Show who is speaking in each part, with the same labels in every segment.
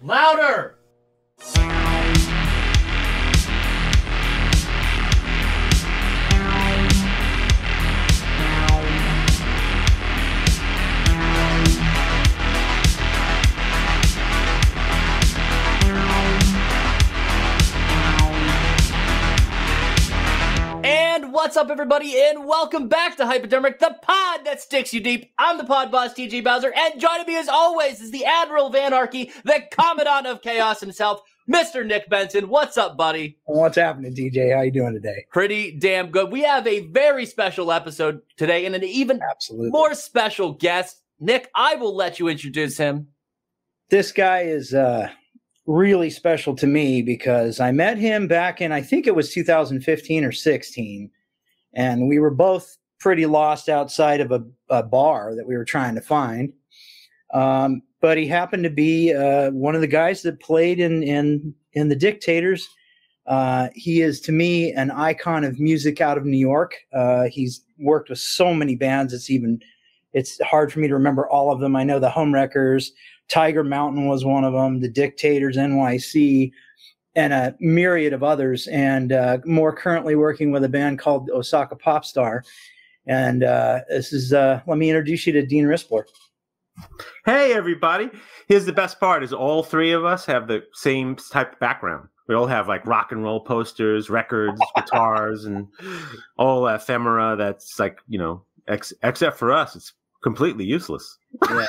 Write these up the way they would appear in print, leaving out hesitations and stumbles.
Speaker 1: Louder! What's up, everybody, and welcome back to hyPODermic, the pod that sticks you deep. I'm the pod boss, T.J. Bowser, and joining me as always is the Admiral of Anarchy, the Commandant of Chaos himself, Mr. Nick Benson. What's up, buddy?
Speaker 2: What's happening, TJ? How you doing today?
Speaker 1: Pretty damn good. We have a very special episode today and an even more special guest. Nick, I will let you introduce him.
Speaker 2: This guy is really special to me because I met him back in, I think it was 2015 or 16. And we were both pretty lost outside of a bar that we were trying to find. But he happened to be one of the guys that played in the Dictators. He is, to me, an icon of music out of New York. He's worked with so many bands. It's hard for me to remember all of them. I know the Homewreckers, Tiger Mountain was one of them, the Dictators, NYC, and a myriad of others, and more currently working with a band called Osaka Popstar. And this is, let me introduce you to Dean Rispler.
Speaker 3: Hey, everybody. Here's the best part is all three of us have the same type of background. We all have like rock and roll posters, records, guitars, and all ephemera that's like, you know, except for us, it's completely useless. Yeah.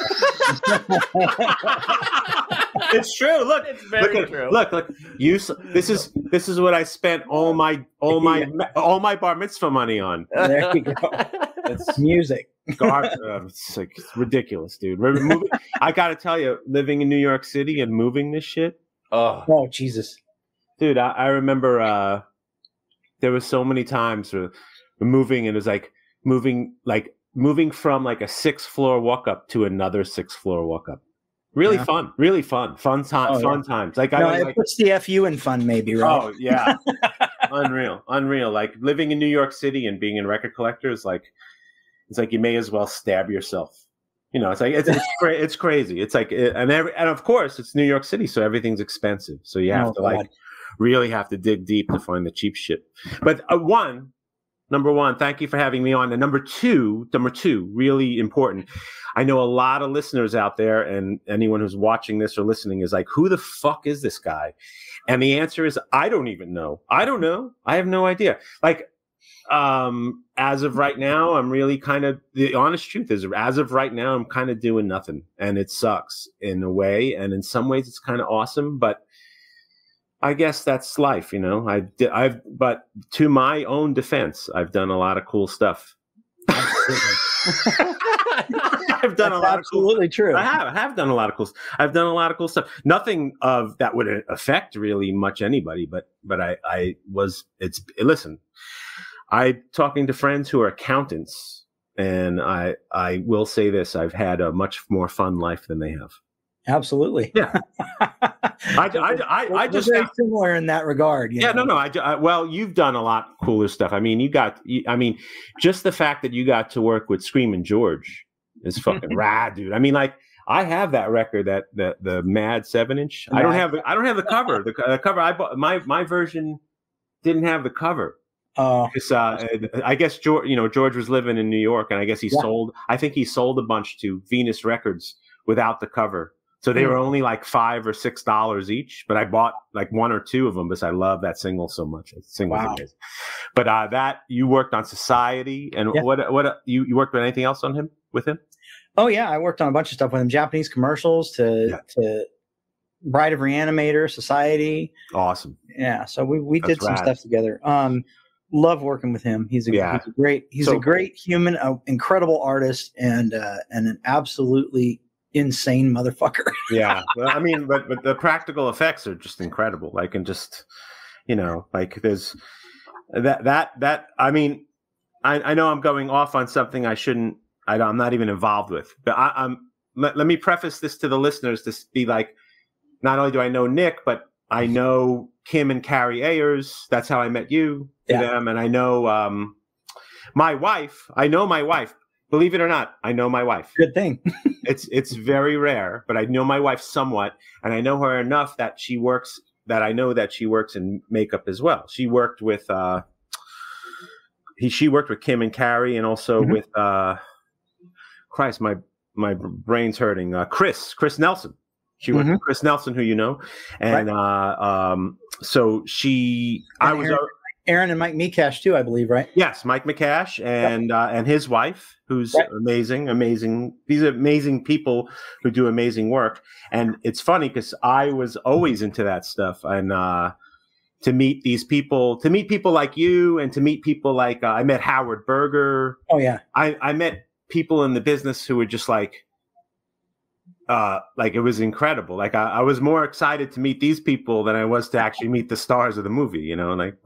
Speaker 3: It's true. Look, it's very true. Look. This is what I spent all my bar mitzvah money on.
Speaker 2: There you go. It's music.
Speaker 3: It's like it's ridiculous, dude. I gotta tell you, living in New York City and moving this shit.
Speaker 2: Oh Jesus,
Speaker 3: dude! I remember there was so many times where moving, and it was like moving from like a 6th floor walk up to another 6th floor walk up. Really fun times. Like
Speaker 2: it puts the FU in fun, maybe, right?
Speaker 3: Oh yeah, unreal. Like living in New York City and being a record collector is like, it's like you may as well stab yourself. You know, it's like it's crazy. It's like and of course it's New York City, so everything's expensive. So you have to really have to dig deep to find the cheap shit. But number one, thank you for having me on. And number two, really important. I know a lot of listeners out there, and anyone who's watching this or listening is like, who the fuck is this guy? And the answer is, I don't even know. I don't know. I have no idea. Like, as of right now, I'm really the honest truth is, as of right now, I'm kind of doing nothing. And it sucks in a way. And in some ways, it's kind of awesome. But I guess that's life, you know. But to my own defense, I've done a lot of cool stuff. I've done a lot of cool.
Speaker 2: Absolutely true.
Speaker 3: I have done a lot of cool. I've done a lot of cool stuff. Nothing of that would affect really much anybody, but listen. I'm talking to friends who are accountants, and I will say this: I've had a much more fun life than they have.
Speaker 2: Absolutely.
Speaker 3: Yeah. I just
Speaker 2: very similar in that regard.
Speaker 3: Yeah, know? No. Well, you've done a lot cooler stuff. I mean, just the fact that you got to work with Screamin' George is fucking rad, dude. I mean, like, I have that record, that the Mad 7-inch. I don't have the cover. The cover I bought, my version didn't have the cover.
Speaker 2: Oh,
Speaker 3: I guess George was living in New York, and I guess he sold a bunch to Venus Records without the cover. So they were only like $5 or $6 each, but I bought like 1 or 2 of them because I love that single so much.
Speaker 2: Wow.
Speaker 3: But that you worked on Society, and what you worked with anything else on him with him?
Speaker 2: Oh yeah, I worked on a bunch of stuff with him. Japanese commercials to Bride of Reanimator, Society.
Speaker 3: Awesome.
Speaker 2: Yeah, so we did some stuff together. Love working with him. He's a great human, incredible artist, and an absolutely insane motherfucker.
Speaker 3: Yeah, well, I mean, but the practical effects are just incredible. Like, and just, you know, like there's that. I mean, I know I'm going off on something I shouldn't. I'm not even involved with. But let me preface this to the listeners to be like, not only do I know Nick, but I know Kim and Carrie Ayers. That's how I met you. Them, and I know my wife. believe it or not, I know my wife.
Speaker 2: Good thing.
Speaker 3: It's very rare, but I know my wife somewhat, and I know her enough that I know that she works in makeup as well. She worked with she worked with Kim and Carrie, and also with Christ, my brain's hurting. Chris Nelson. She worked with Chris Nelson, who you know, and so I was.
Speaker 2: Aaron and Mike Mikash too, I believe, right?
Speaker 3: Yes, Mike Mikash and his wife, who's amazing. These are amazing people who do amazing work. And it's funny because I was always into that stuff. And to meet people like you, and to meet people like I met Howard Berger.
Speaker 2: Oh yeah,
Speaker 3: I met people in the business who were just like it was incredible. Like I was more excited to meet these people than I was to actually meet the stars of the movie, you know, like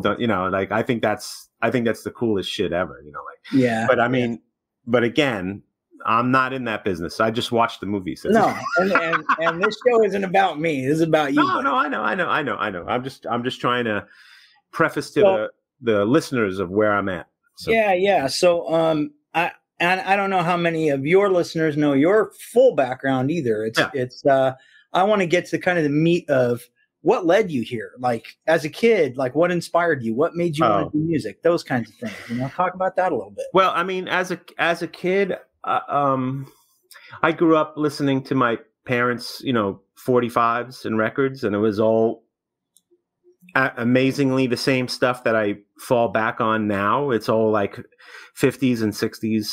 Speaker 3: I think that's the coolest shit ever, you know, like,
Speaker 2: yeah.
Speaker 3: But I mean, but again, I'm not in that business. I just watch the movies.
Speaker 2: No. and this show isn't about me. This is about you.
Speaker 3: No, I know. I'm just trying to preface to the listeners of where I'm at. So.
Speaker 2: Yeah. So, and I don't know how many of your listeners know your full background either. I want to get to kind of the meat of what led you here. Like as a kid, like what inspired you? What made you want to do music? Those kinds of things. You know, talk about that a little bit.
Speaker 3: Well, I mean, as a kid, I grew up listening to my parents, 45s and records, and it was all amazingly the same stuff that I fall back on now. It's all like 50s and 60s,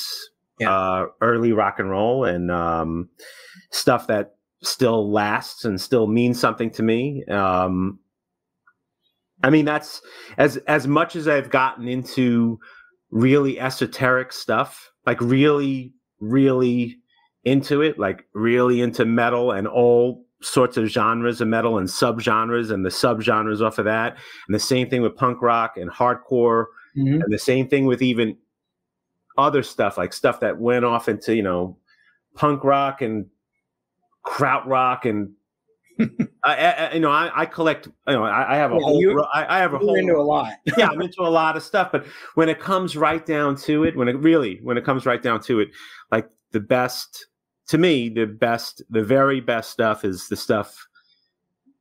Speaker 3: early rock and roll, and stuff that still lasts and still means something to me. I mean, that's as much as I've gotten into really esoteric stuff, like really, really into it, like really into metal and all sorts of genres of metal and subgenres and the subgenres off of that. And the same thing with punk rock and hardcore, and the same thing with even other stuff, like stuff that went off into, punk rock and krautrock, and I collect. I have a whole. I have a whole.
Speaker 2: Into a lot.
Speaker 3: Yeah, I'm into a lot of stuff. But when it comes right down to it, when it comes right down to it, like the best to me, the very best stuff is the stuff,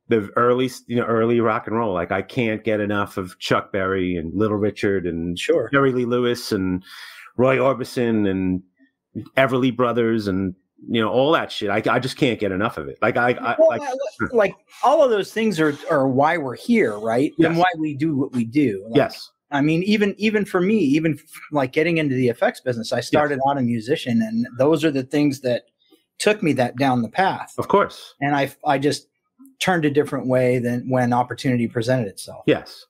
Speaker 3: the early rock and roll. Like I can't get enough of Chuck Berry and Little Richard and Jerry Lee Lewis and Roy Orbison and Everly Brothers and all that shit. I just can't get enough of it. Like
Speaker 2: like all of those things are why we're here, right?
Speaker 3: Yes.
Speaker 2: And why we do what we do. Like,
Speaker 3: yes.
Speaker 2: I mean, even for me, even like getting into the effects business, I started out a musician, and those are the things that took me down the path.
Speaker 3: Of course.
Speaker 2: And I just turned a different way than when opportunity presented itself.
Speaker 3: Yes.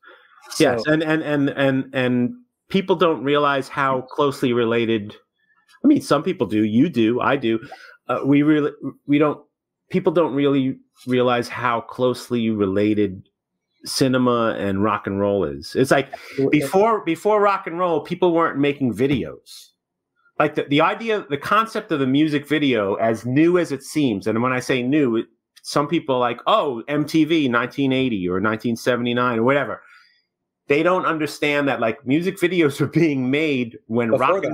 Speaker 3: So, yes. And people don't realize how closely related. I mean, some people do. You do. I do. People don't really realize how closely related cinema and rock and roll is. It's like before rock and roll, people weren't making videos. Like the idea, the concept of the music video, as new as it seems, and when I say new, some people are like, oh, MTV 1980 or 1979 or whatever. They don't understand that like music videos were being made when rock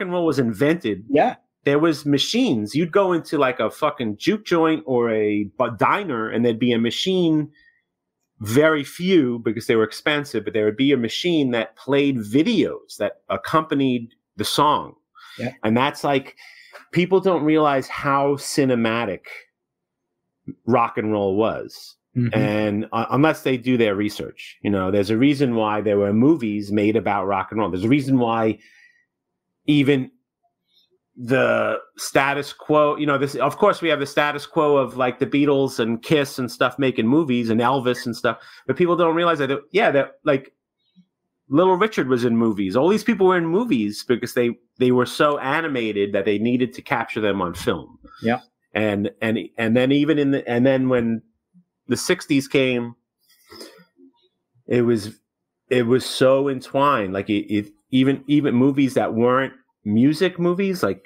Speaker 3: and roll was invented.
Speaker 2: Yeah.
Speaker 3: There was machines. You'd go into like a fucking juke joint or a diner, and there'd be a machine, very few because they were expensive, but there would be a machine that played videos that accompanied the song.
Speaker 2: Yeah.
Speaker 3: And that's like, people don't realize how cinematic rock and roll was. And unless they do their research, there's a reason why there were movies made about rock and roll. There's a reason why even the status quo, of course we have the status quo of like the Beatles and Kiss and stuff making movies and Elvis and stuff, but people don't realize that like Little Richard was in movies. All these people were in movies because they were so animated that they needed to capture them on film.
Speaker 2: Yeah.
Speaker 3: And then even then when the 60s came, it was so entwined. Like even movies that weren't music movies, like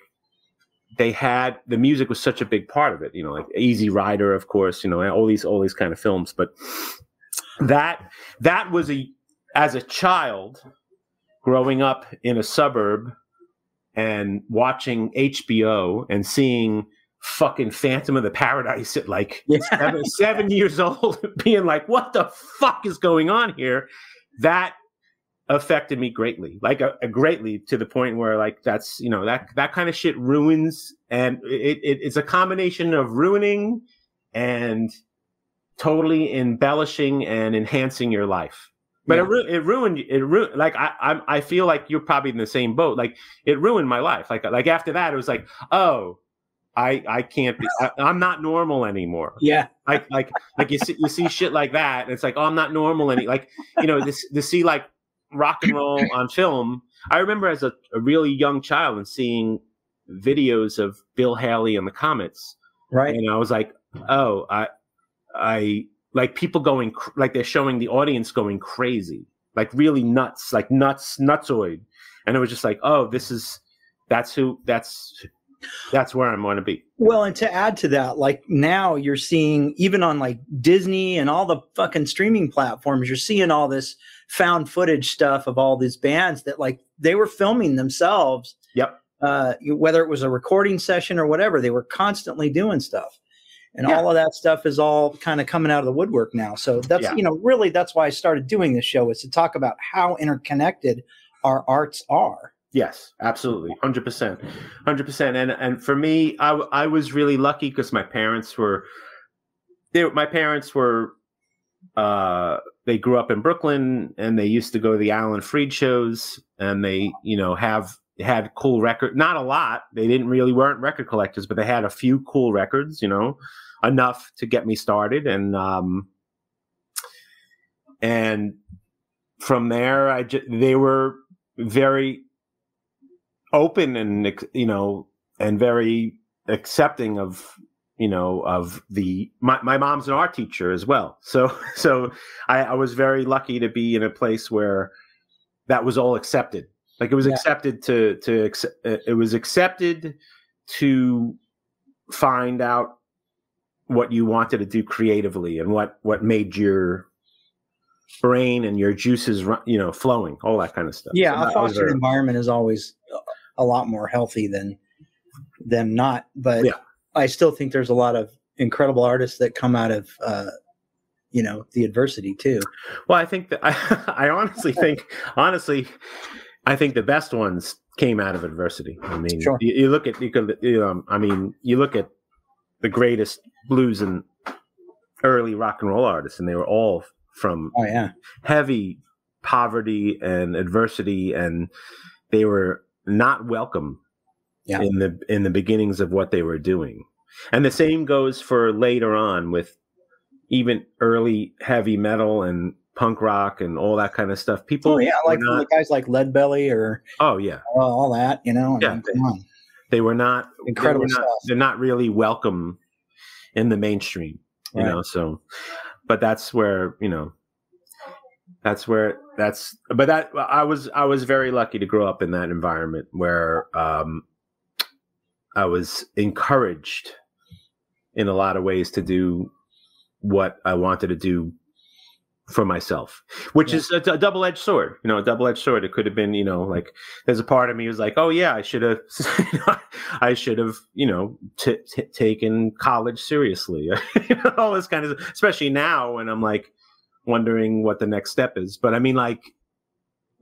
Speaker 3: the music was such a big part of it. Like Easy Rider, of course. All these kind of films. But that was as a child growing up in a suburb and watching HBO and seeing fucking Phantom of the Paradise at like 7 years old, being like, what the fuck is going on here? That affected me greatly, like greatly, to the point where like that's, you know, that kind of shit ruins, and it's a combination of ruining and totally embellishing and enhancing your life. But it ruined like I feel like you're probably in the same boat. Like it ruined my life. Like after that it was like, oh, I can't be, I'm not normal anymore.
Speaker 2: Yeah.
Speaker 3: Like you see shit like that, and it's like, oh, I'm not normal like, you know, to see like rock and roll on film. I remember as a really young child and seeing videos of Bill Haley and the Comets. Right. And I was like, oh, I like people going like they're showing the audience going crazy, like really nuts, like nutsoid. And it was just like, oh, that's where I'm going to be.
Speaker 2: Well, and to add to that, like now you're seeing, even on like Disney and all the fucking streaming platforms, you're seeing all this found footage stuff of all these bands that like they were filming themselves.
Speaker 3: Yep.
Speaker 2: Whether it was a recording session or whatever, they were constantly doing stuff. And all of that stuff is all kind of coming out of the woodwork now. So that's, you know, really that's why I started doing this show, is to talk about how interconnected our arts are.
Speaker 3: Yes, absolutely. 100%. 100%. And for me, I was really lucky because my parents were, they grew up in Brooklyn, and they used to go to the Alan Freed shows, and they, you know, had cool record, not a lot. They weren't record collectors, but they had a few cool records, you know, enough to get me started. And from there, they were very open and, you know, and very accepting of, you know, of my mom's an art teacher as well. So I was very lucky to be in a place where that was all accepted. Like it was accepted it was accepted to find out what you wanted to do creatively and what made your brain and your juices, you know, flowing, all that kind of stuff.
Speaker 2: Yeah, so a fostered environment is always a lot more healthy than not. But I still think there's a lot of incredible artists that come out of, you know, the adversity too.
Speaker 3: Well, I think that I honestly think the best ones came out of adversity. I mean, you look at the greatest blues and early rock and roll artists, and they were all from heavy poverty and adversity, and they were not welcome in the beginnings of what they were doing. And the same goes for later on with even early heavy metal and punk rock and all that kind of stuff. People,
Speaker 2: like the guys like Leadbelly or all that, you know. I mean, come on.
Speaker 3: They were not
Speaker 2: incredible stuff.
Speaker 3: They're not really welcome in the mainstream, you know. So, but that's where, you know, but I was very lucky to grow up in that environment where I was encouraged in a lot of ways to do what I wanted to do for myself, which is a double-edged sword, you know, a double-edged sword. It could have been, you know, like there's a part of me who's like, oh yeah, I should have, you know, taken college seriously, you know, all this kind of, especially now when I'm like wondering what the next step is. But I mean, like,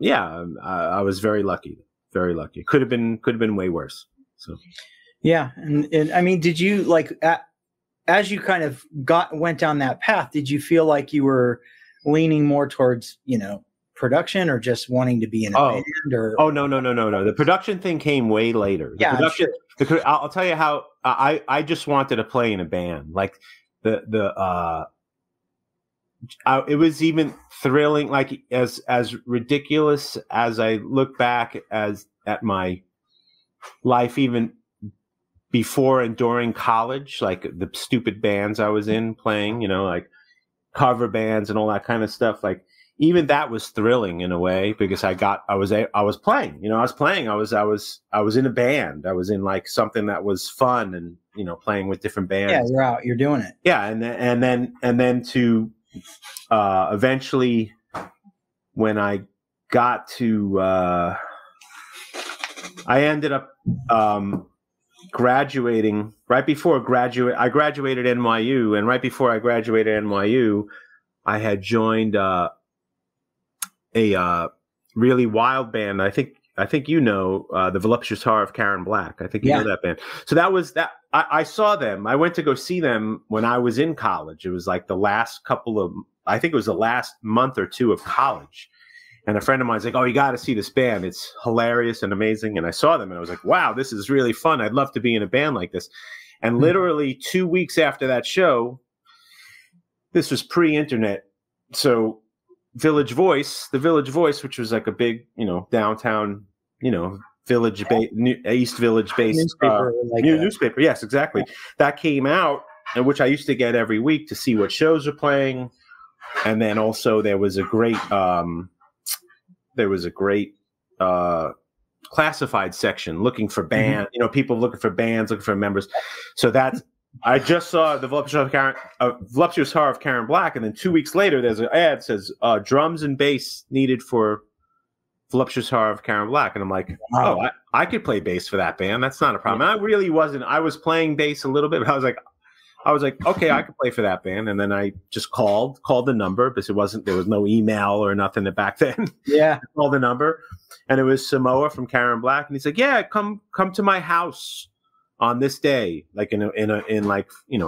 Speaker 3: yeah, I was very lucky, very lucky. Could have been way worse. So,
Speaker 2: yeah. And I mean, did you like, as you kind of went down that path, did you feel like you were leaning more towards, you know, production, or just wanting to be in a band? Or
Speaker 3: no. The production thing came way later. I'll tell you how I just wanted to play in a band. Like it was even thrilling. Like as ridiculous as I look back at my life, even before and during college, like the stupid bands I was in playing, you know, like cover bands and all that kind of stuff. Like even that was thrilling in a way, because I was playing, you know, I was in a band. I was in like something that was fun, and, you know, playing with different bands.
Speaker 2: Yeah, you're out, you're doing it.
Speaker 3: Yeah. And then to eventually when I got to I ended up graduating right before I graduated NYU, and right before I graduated NYU, I had joined a really wild band. I think you know the Voluptuous Horror of Karen Black. I think you know that band. So that was that. I saw them. I went to go see them when I was in college. It was like the last couple of, I think it was the last month or two of college. And a friend of mine's like, "Oh, you got to see this band. It's hilarious and amazing." And I saw them and I was like, "Wow, this is really fun. I'd love to be in a band like this." And literally 2 weeks after that show, this was pre-internet. So the Village Voice, which was like a big, downtown, East Village based newspaper, newspaper. Yes, exactly. That came out, and which I used to get every week to see what shows are playing. And then also there was a great classified section looking for band, people looking for bands, looking for members. So that's, I just saw the Voluptuous Horror of Karen Black, and then 2 weeks later, there's an ad that says drums and bass needed for Voluptuous Horror of Karen Black, and I'm like, wow. Oh, I could play bass for that band. That's not a problem. And I really wasn't. I was playing bass a little bit, but I was like, okay, I could play for that band. And then I just called the number, because there was no email or nothing back then.
Speaker 2: Yeah, I
Speaker 3: called the number, and it was Samoa from Karen Black, and he's like, yeah, come to my house on this day, like in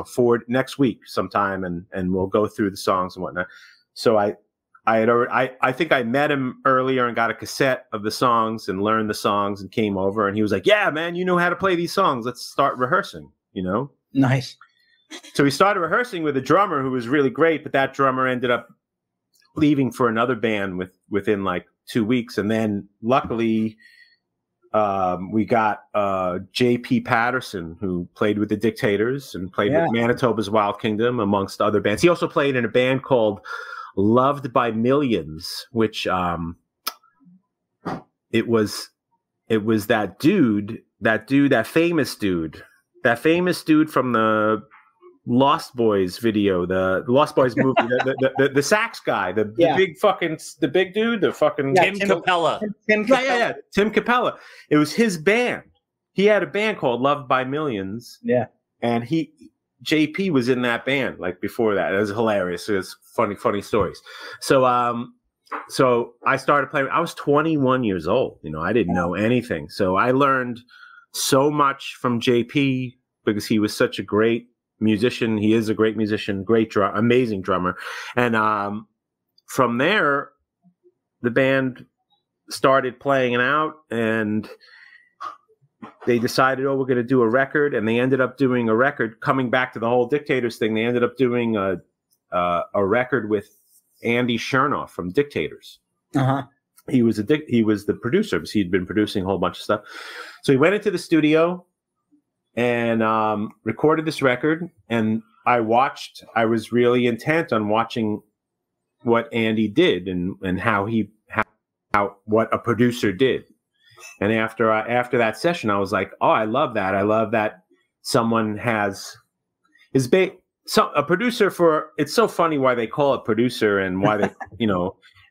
Speaker 3: for next week sometime, and we'll go through the songs and whatnot. So I think I met him earlier and got a cassette of the songs and learned the songs and came over, and he was like, yeah, man, you know how to play these songs. Let's start rehearsing,
Speaker 2: Nice.
Speaker 3: So we started rehearsing with a drummer who was really great, but that drummer ended up leaving for another band within like 2 weeks. And then luckily, we got J.P. Patterson, who played with the Dictators and played with Manitoba's Wild Kingdom, amongst other bands. He also played in a band called Loved by Millions, which it was that famous dude from the Lost Boys video, the Lost Boys movie, the sax guy, the big dude,
Speaker 1: Tim Capella.
Speaker 3: Tim Capella. It was his band. He had a band called Loved by Millions.
Speaker 2: Yeah.
Speaker 3: And JP was in that band like before that. It was hilarious. It was funny stories. So I started playing. I was 21 years old. I didn't know anything. So I learned so much from JP because he was such a great musician. He is a great musician, amazing drummer. And from there, the band started playing out, and they decided, we're going to do a record. And they ended up doing a record, coming back to the whole Dictators thing. They ended up doing a record with Andy Chernoff from Dictators.
Speaker 2: Uh-huh.
Speaker 3: He was the producer, because he'd been producing a whole bunch of stuff. So he went into the studio and recorded this record, and I was really intent on watching what Andy did and how what a producer did. And after that session, I was like, oh, I love that. I love that someone has a producer for. It's so funny why they call it producer and why they,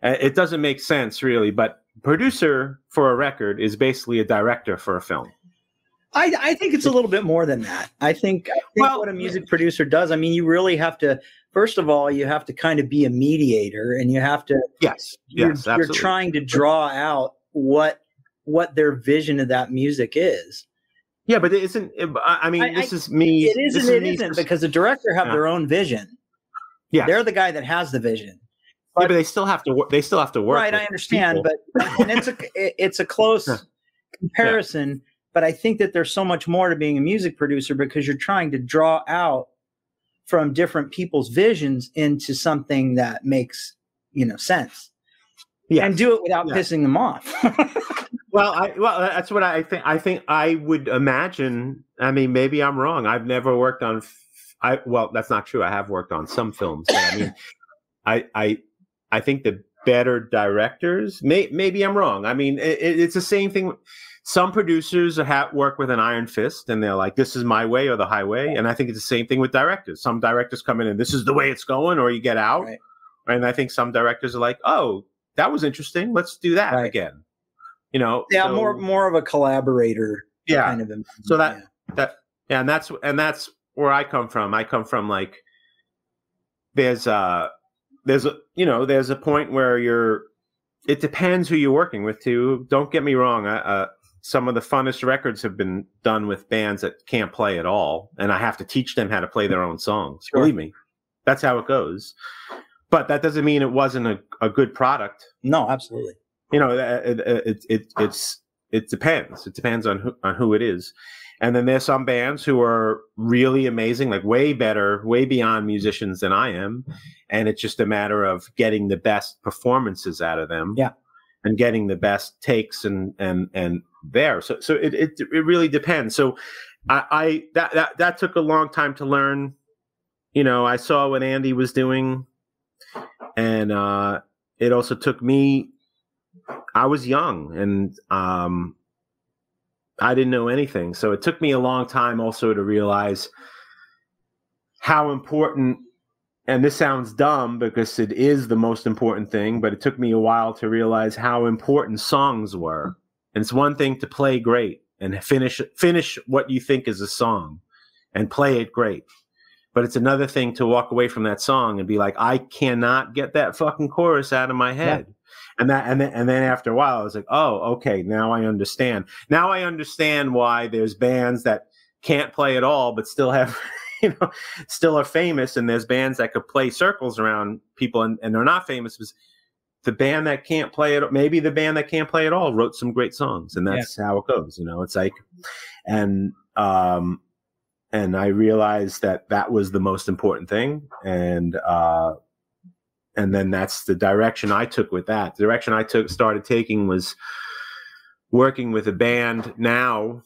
Speaker 3: it doesn't make sense really, but producer for a record is basically a director for a film.
Speaker 2: I think it's a little bit more than that. I think what a music producer does, you really have to, first of all, you have to kind of be a mediator, and you have to, you're trying to draw out what their vision of that music is.
Speaker 3: Yeah, but it isn't, this is me.
Speaker 2: It isn't, it isn't, because the director have their own vision. Yeah. They're the guy that has the vision.
Speaker 3: But they still have to work. They still have to work.
Speaker 2: Right, I understand, but and it's a close comparison. Yeah. But I think that there's so much more to being a music producer, because you're trying to draw out from different people's visions into something that makes, sense. Yeah. And do it without pissing them off.
Speaker 3: Well, that's what I think. I think I would imagine. Maybe I'm wrong. I've never worked on. That's not true. I have worked on some films. But I think the better directors. Maybe I'm wrong. It's the same thing. Some producers work with an iron fist, and they're like, this is my way or the highway. And I think it's the same thing with directors. Some directors come in and this is the way it's going, or you get out. Right. And I think some directors are like, oh, that was interesting. Let's do that again. you know.
Speaker 2: Yeah,
Speaker 3: so,
Speaker 2: more of a collaborator.
Speaker 3: Yeah.
Speaker 2: Kind of
Speaker 3: so and that's where I come from. I come from like there's a point where it depends who you're working with too. Don't get me wrong. Some of the funnest records have been done with bands that can't play at all, and I have to teach them how to play their own songs. Sure. Believe me, that's how it goes. But that doesn't mean it wasn't a good product.
Speaker 2: No, absolutely.
Speaker 3: You know, it depends. It depends on who it is. And then there's some bands who are really amazing, like way better, way beyond musicians than I am. And it's just a matter of getting the best performances out of them.
Speaker 2: Yeah.
Speaker 3: And getting the best takes and there. So it really depends. So that took a long time to learn. You know, I saw what Andy was doing, and it also took me. I was young, and I didn't know anything. So it took me a long time also to realize how important, and this sounds dumb because it is the most important thing, but it took me a while to realize how important songs were. And it's one thing to play great and finish what you think is a song and play it great. But it's another thing to walk away from that song and be like, I cannot get that fucking chorus out of my head. Yeah. And then after a while, I was like, oh, okay, now I understand. Now I understand why there's bands that can't play at all, but still have, still are famous. And there's bands that could play circles around people and they're not famous. Because the band that can't play it, maybe the band that can't play at all wrote some great songs, and that's how it goes. It's like, and I realized that was the most important thing. And then that's the direction I took with that. The direction I started taking was working with a band. Now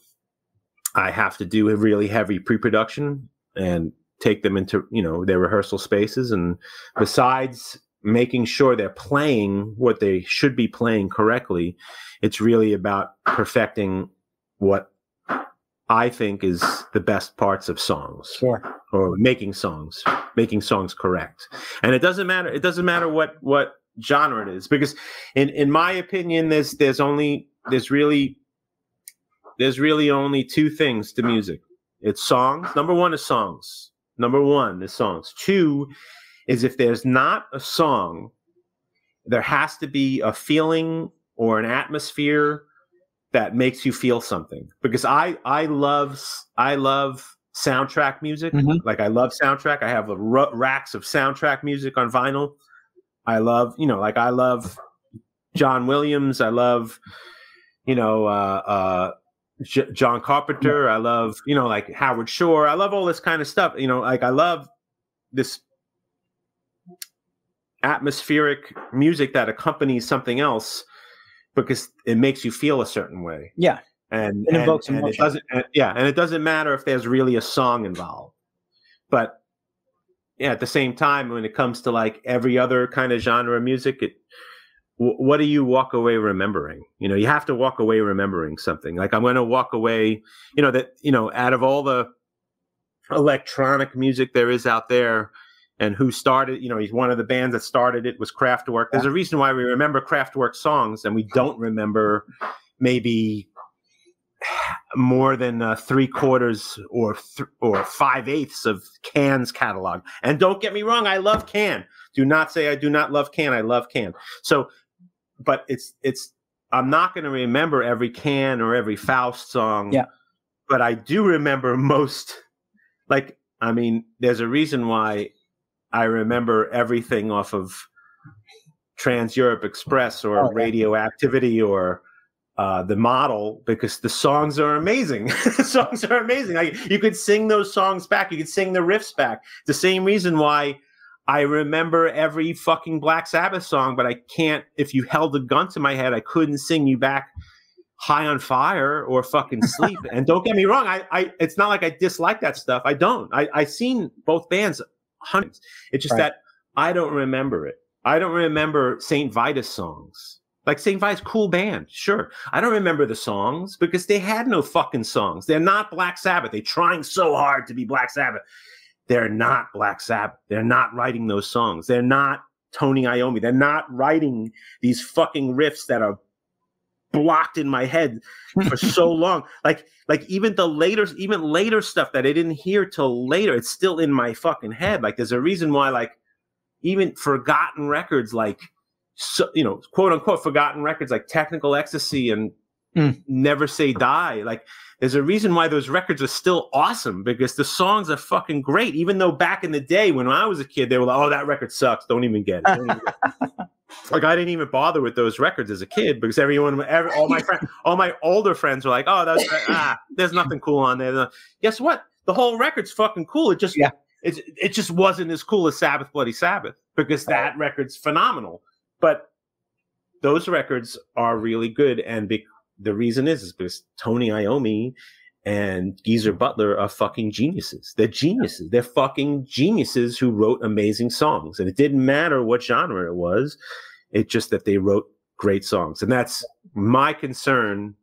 Speaker 3: I have to do a really heavy pre-production and take them into, their rehearsal spaces. And besides making sure they're playing what they should be playing correctly, it's really about perfecting what I think is the best parts of songs. Sure. Or making songs correct. And it doesn't matter what genre it is, because in my opinion, there's really only two things to music. It's songs. Number one is songs. Two is, if there's not a song, there has to be a feeling or an atmosphere that makes you feel something. Because I love soundtrack music. Mm-hmm. Like, I love soundtrack. I have racks of soundtrack music on vinyl. I love, I love John Williams. I love, John Carpenter. I love, like Howard Shore. I love all this kind of stuff. I love this atmospheric music that accompanies something else, because it makes you feel a certain way. Yeah. And it evokes emotion. It doesn't matter if there's really a song involved. But at the same time, when it comes to like every other kind of genre of music, what do you walk away remembering? You have to walk away remembering something. Like, I'm going to walk away, out of all the electronic music there is out there, and who started, he's one of the bands that started it, was Kraftwerk. There's a reason why we remember Kraftwerk songs and we don't remember maybe more than 3/4 or 5/8 of Can's catalog. And don't get me wrong, I love Can. Do not say I do not love Can. I love Can. So, but I'm not going to remember every Can or every Faust song. Yeah. But I do remember most. Like, there's a reason why I remember everything off of Trans Europe Express or Radioactivity or The Model, because the songs are amazing. The songs are amazing. You could sing those songs back. You could sing the riffs back. The same reason why I remember every fucking Black Sabbath song, but I can't, if you held a gun to my head, I couldn't sing you back High on Fire or fucking Sleep. And don't get me wrong, it's not like I dislike that stuff. I don't. I've seen both bands hundreds. It's just that I don't remember it. I don't remember St. Vitus songs. Like, St. Vitus, cool band, sure. I don't remember the songs because they had no fucking songs. They're not Black Sabbath. They're trying so hard to be Black Sabbath. They're not Black Sabbath. They're not writing those songs. They're not Tony Iommi. They're not writing these fucking riffs that are blocked in my head for so long. Like even later stuff that I didn't hear till later, it's still in my fucking head. Like there's a reason why, like, even forgotten records, like, so, you know, quote unquote forgotten records like Technical Ecstasy and Never Say Die. Like there's a reason why those records are still awesome, because the songs are fucking great. Even though back in the day when I was a kid, they were like, oh, that record sucks. Don't even get it. Don't even get it. Like I didn't even bother with those records as a kid, because all my older friends were like, oh, there's nothing cool on there. Guess what? The whole record's fucking cool. It just, it just wasn't as cool as Sabbath Bloody Sabbath, because that record's phenomenal. But those records are really good. And the reason is because Tony Iommi and Geezer Butler are fucking geniuses. They're geniuses. They're fucking geniuses who wrote amazing songs. And it didn't matter what genre it was. It's just that they wrote great songs. And that's my concern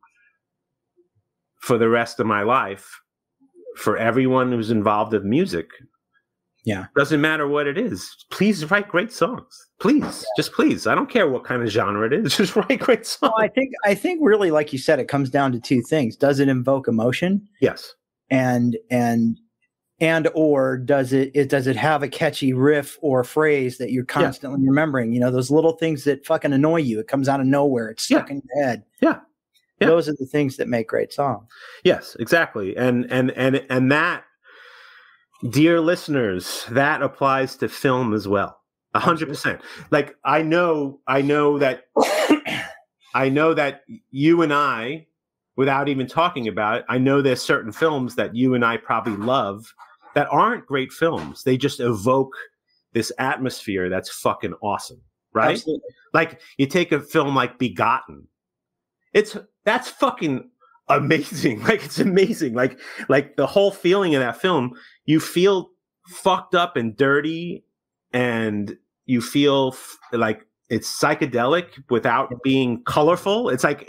Speaker 3: for the rest of my life, for everyone who's involved in music. Yeah. Doesn't matter what it is. Please write great songs. Please. Just please. I don't care what kind of genre it is. Just write great songs.
Speaker 2: Well, I think really, like you said, it comes down to two things. Does it invoke emotion?
Speaker 3: Yes.
Speaker 2: And or does it have a catchy riff or phrase that you're constantly remembering? You know, those little things that fucking annoy you. It comes out of nowhere. It's stuck in your head.
Speaker 3: Yeah.
Speaker 2: Those are the things that make great songs.
Speaker 3: Yes, exactly. And that, dear listeners, that applies to film as well. 100%. Like I know that you and I, without even talking about it, I know there's certain films that you and I probably love that aren't great films. They just evoke this atmosphere that's fucking awesome, right? Absolutely. Like you take a film like Begotten. That's fucking amazing. Like it's amazing. Like the whole feeling of that film, you feel fucked up and dirty, and you feel like it's psychedelic without being colorful. It's like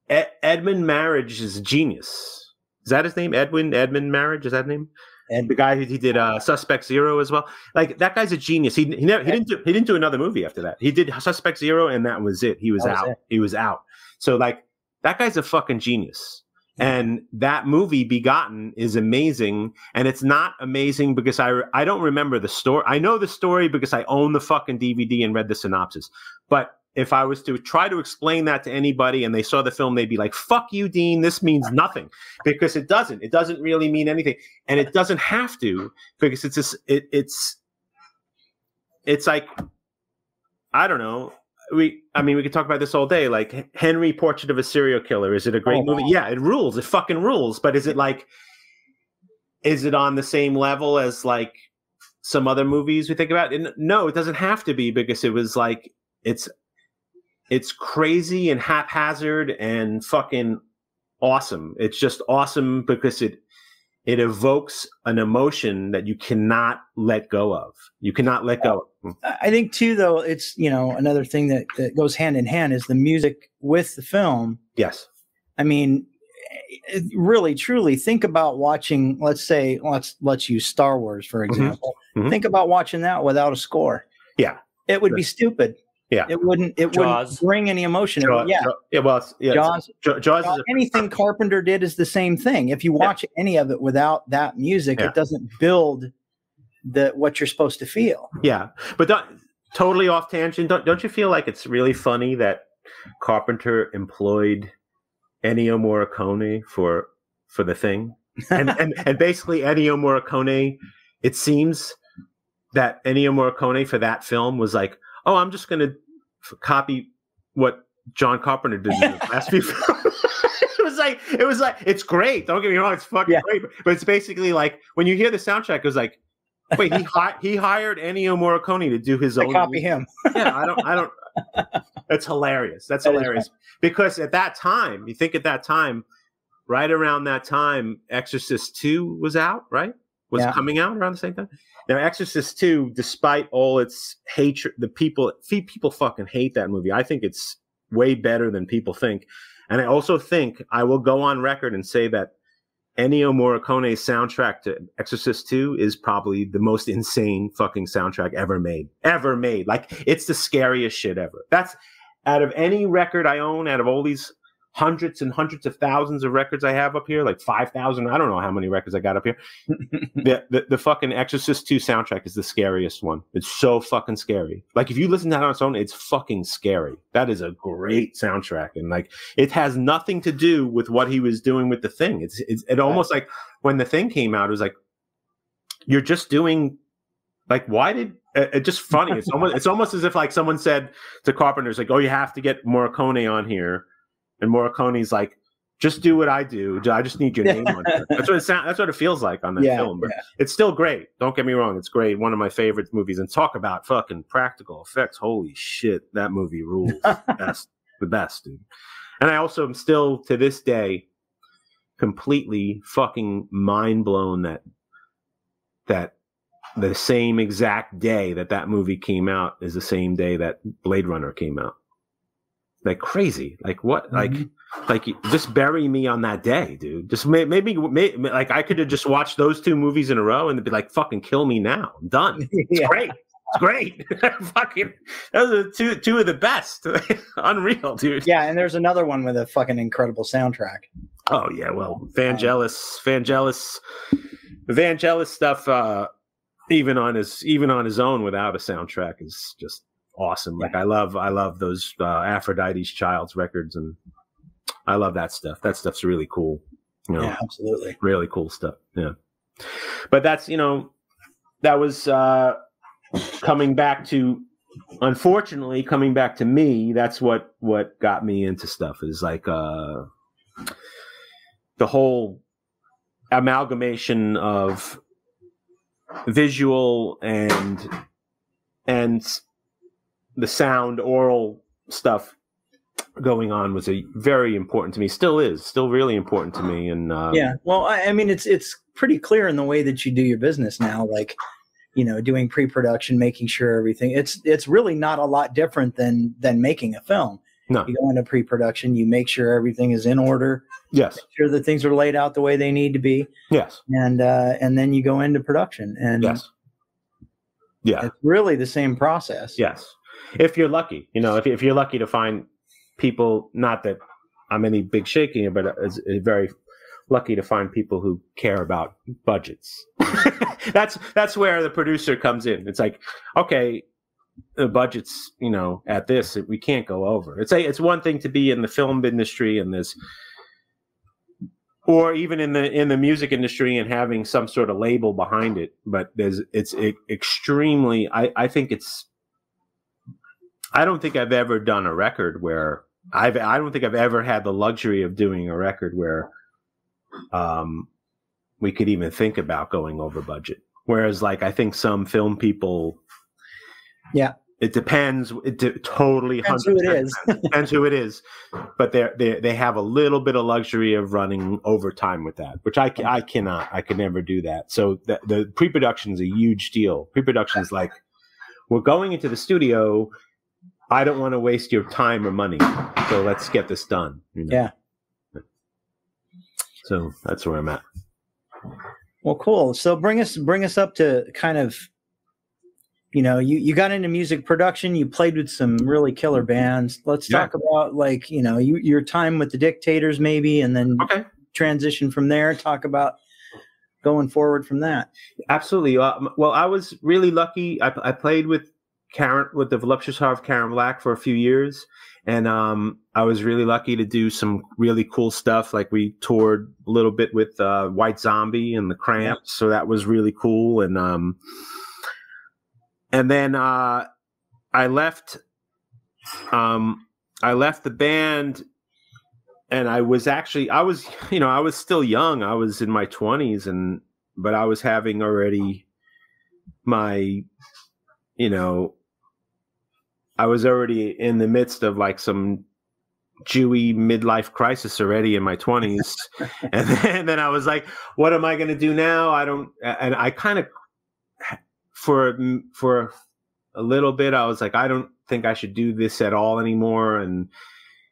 Speaker 3: Edmund Marriage is a genius. Is that his name? Edmund Marriage? Is that his name? And the guy who did Suspect Zero as well. Like that guy's a genius. He didn't do another movie after that. He did Suspect Zero, and that was it. He was out. He was out. So like that guy's a fucking genius. And that movie Begotten is amazing. And it's not amazing because I don't remember the story. I know the story because I own the fucking DVD and read the synopsis. But if I was to try to explain that to anybody and they saw the film, they'd be like, fuck you, Dean, this means nothing. Because it doesn't. It doesn't really mean anything. And it doesn't have to, because it's like, I don't know. We could talk about this all day. Like Henry, Portrait of a Serial Killer. Is it a great movie? Yeah, it rules. It fucking rules. But is it on the same level as like some other movies we think about? And no, it doesn't have to be, because it was like, it's crazy and haphazard and fucking awesome. It's just awesome because it evokes an emotion that you cannot let go of. You cannot let go.
Speaker 2: I think too, though, it's, another thing that goes hand in hand is the music with the film.
Speaker 3: Yes.
Speaker 2: I mean, really, truly think about watching, let's use Star Wars, for example. Mm-hmm. Think about watching that without a score.
Speaker 3: Yeah.
Speaker 2: It would be stupid. Yeah, it wouldn't bring any emotion. Jaws. Anything Carpenter did is the same thing. If you watch any of it without that music, it doesn't build what you're supposed to feel.
Speaker 3: Yeah, but totally off tangent. Don't you feel like it's really funny that Carpenter employed Ennio Morricone for The Thing, and basically Ennio Morricone? It seems that Ennio Morricone for that film was like, oh, I'm just going to copy what John Carpenter did in the last few films. It was like, it's great. Don't get me wrong. It's fucking great. But it's basically like, when you hear the soundtrack, it was like, wait, he hired Ennio Morricone to do his own.
Speaker 2: Copy him.
Speaker 3: Yeah, I don't. That's hilarious. That's hilarious. Because at that time, you think at that time, right around that time, Exorcist 2 was out, right? Was coming out around the same time. Now, Exorcist 2, despite all its hatred, people fucking hate that movie. I think it's way better than people think. And I also think I will go on record and say that Ennio Morricone's soundtrack to Exorcist 2 is probably the most insane fucking soundtrack ever made. Like, it's the scariest shit ever. out of any record I own, out of all these hundreds and hundreds of thousands of records I have up here, like 5,000, I don't know how many records I got up here. the fucking Exorcist 2 soundtrack is the scariest one. It's so fucking scary. Like, if you listen to that on its own, it's fucking scary. That is a great soundtrack. And like, it has nothing to do with what he was doing with The Thing. It almost like when The Thing came out, it was like, you're just doing, like, why did it just funny? It's almost as if like someone said to Carpenter's like, oh, you have to get Morricone on here. And Morricone's like, just do what I do. I just need your name on it. That's what it feels like on that film. But it's still great. Don't get me wrong. It's great. One of my favorite movies. And talk about fucking practical effects. Holy shit. That movie rules. The best, dude. And I also am still, to this day, completely fucking mind blown that the same exact day that movie came out is the same day that Blade Runner came out. Like, crazy. Like, what? Like just bury me on that day, dude. Just maybe like I could have just watched those 2 movies in a row and be like, fucking kill me now. I'm done. It's great. It's great. Fucking, those are two of the best. Unreal, dude.
Speaker 2: Yeah, and there's another one with a fucking incredible soundtrack.
Speaker 3: Oh yeah, well, Vangelis stuff. Even on his own without a soundtrack is just awesome. Like, I love those Aphrodite's Child's records, and I love that stuff. That stuff's really cool. You know,
Speaker 2: yeah, absolutely.
Speaker 3: Really cool stuff. Yeah. But that's, that was unfortunately coming back to me. That's what got me into stuff, is like the whole amalgamation of visual and the sound, oral stuff going on was very important to me. Still really important to me. And
Speaker 2: yeah, well, I mean, it's pretty clear in the way that you do your business now, like, doing pre-production, making sure everything, it's really not a lot different than making a film.
Speaker 3: No,
Speaker 2: you go into pre-production, you make sure everything is in order.
Speaker 3: Yes.
Speaker 2: Make sure that things are laid out the way they need to be.
Speaker 3: Yes.
Speaker 2: And then you go into production, and
Speaker 3: yes. Yeah.
Speaker 2: It's really the same process.
Speaker 3: Yes. If you're lucky, if you're lucky to find people, not that I'm any big shaking, but it's very lucky to find people who care about budgets. That's where the producer comes in. It's like, okay, the budget's, at this, we can't go over. It's one thing to be in the film industry and or even in the music industry and having some sort of label behind it, but it's extremely, I don't think I've ever done a record where I don't think I've ever had the luxury of doing a record where we could even think about going over budget. Whereas, like, I think some film people,
Speaker 2: yeah,
Speaker 3: it depends. It totally
Speaker 2: depends who it is.
Speaker 3: Depends who it is, but they have a little bit of luxury of running overtime with that, which I cannot. I could never do that. So the pre-production is a huge deal. Pre-production is like, we're going into the studio. I don't want to waste your time or money, so let's get this done.
Speaker 2: Yeah.
Speaker 3: So that's where I'm at.
Speaker 2: Well, cool. So bring us up to kind of, you got into music production. You played with some really killer bands. Let's talk about, like, your time with the Dictators, maybe, and then transition from there. Talk about going forward from that.
Speaker 3: Absolutely. Well, I was really lucky. I played with the Voluptuous Heart of Karen Black for a few years. And I was really lucky to do some really cool stuff. Like, we toured a little bit with White Zombie and the Cramps, so that was really cool. And then I left the band, and I was still young. I was in my 20s, but I was having already my, I was already in the midst of, like, some Jewy midlife crisis already in my 20s. and then I was like, what am I going to do now? And I kind of, for a little bit, I was like, I don't think I should do this at all anymore. And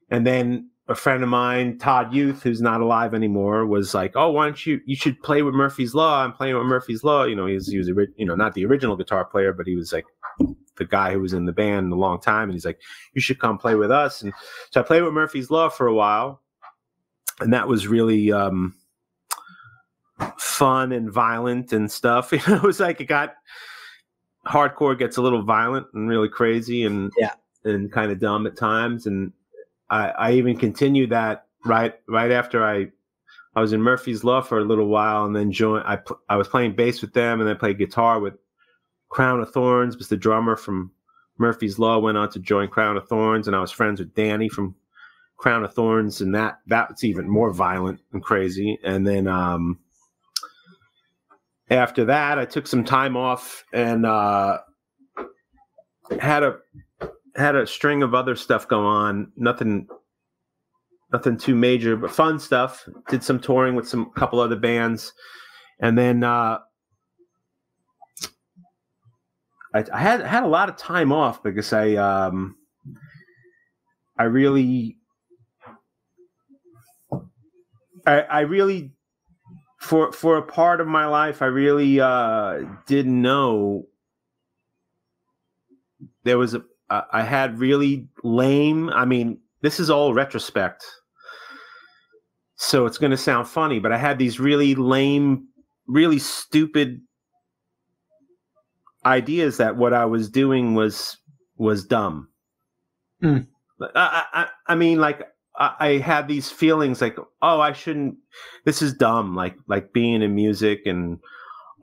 Speaker 3: then a friend of mine, Todd Youth, who's not alive anymore, was like, oh, why don't you should play with Murphy's Law. I'm playing with Murphy's Law. He was not the original guitar player, but he was like the guy who was in the band a long time, and he's like, you should come play with us. And so I played with Murphy's Law for a while, and that was really fun and violent and stuff. You know, it was like hardcore gets a little violent and really crazy and kind of dumb at times. And I even continued that right after I was in Murphy's Law for a little while, and then I was playing bass with them, and then played guitar with Crown of Thorns, because the drummer from Murphy's Law went on to join Crown of Thorns, and I was friends with Danny from Crown of Thorns, and that's even more violent and crazy. And then after that, I took some time off and had a string of other stuff go on. Nothing too major, but fun stuff. Did some touring with a couple other bands, and then I had a lot of time off because I really for a part of my life, I really didn't know there was I had really lame. I mean, this is all retrospect, so it's going to sound funny, but I had these really lame, really stupid ideas that what I was doing was dumb. Mm. I mean, like I had these feelings like, oh, I shouldn't. This is dumb. Like being in music and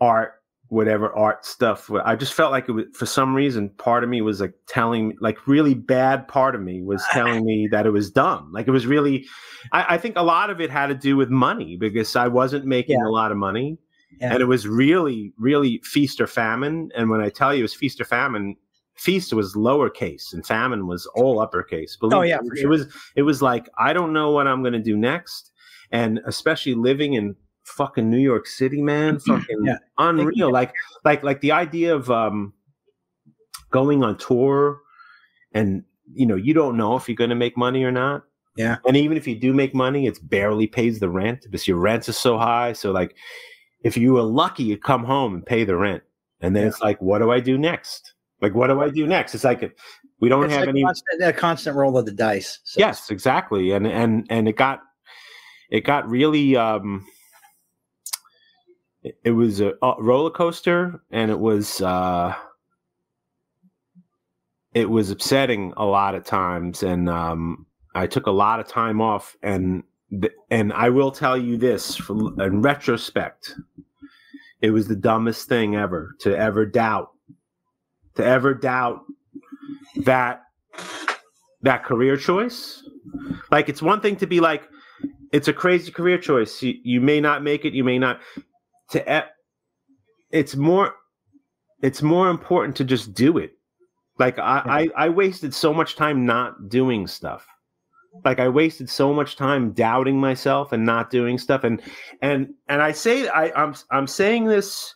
Speaker 3: art, whatever art stuff. I just felt like it was, for some reason, part of me was like telling, like really bad part of me was telling me that it was dumb. Like it was really, I think a lot of it had to do with money, because I wasn't making a lot of money. Yeah. And it was really, really feast or famine. And when I tell you it was feast or famine, feast was lowercase and famine was all uppercase. For sure. It was like, I don't know what I'm going to do next. And especially living in fucking New York City, man, fucking unreal. Like the idea of going on tour, and you know, you don't know if you're going to make money or not. Yeah. And even if you do make money, it's barely pays the rent because your rent is so high. So like, if you were lucky, you'd come home and pay the rent. And then it's like, what do I do next? Like, what do I do next? It's like, we don't have any
Speaker 2: constant roll of the dice.
Speaker 3: So. Yes, exactly. And it got really, it was a roller coaster, and it was upsetting a lot of times. And I took a lot of time off, and I will tell you this, in retrospect, it was the dumbest thing ever to ever doubt that career choice. Like, it's one thing to be like, it's a crazy career choice. You may not make it. You may not. It's more important to just do it. Like I wasted so much time not doing stuff. Like I wasted so much time doubting myself and not doing stuff. And I say I'm saying this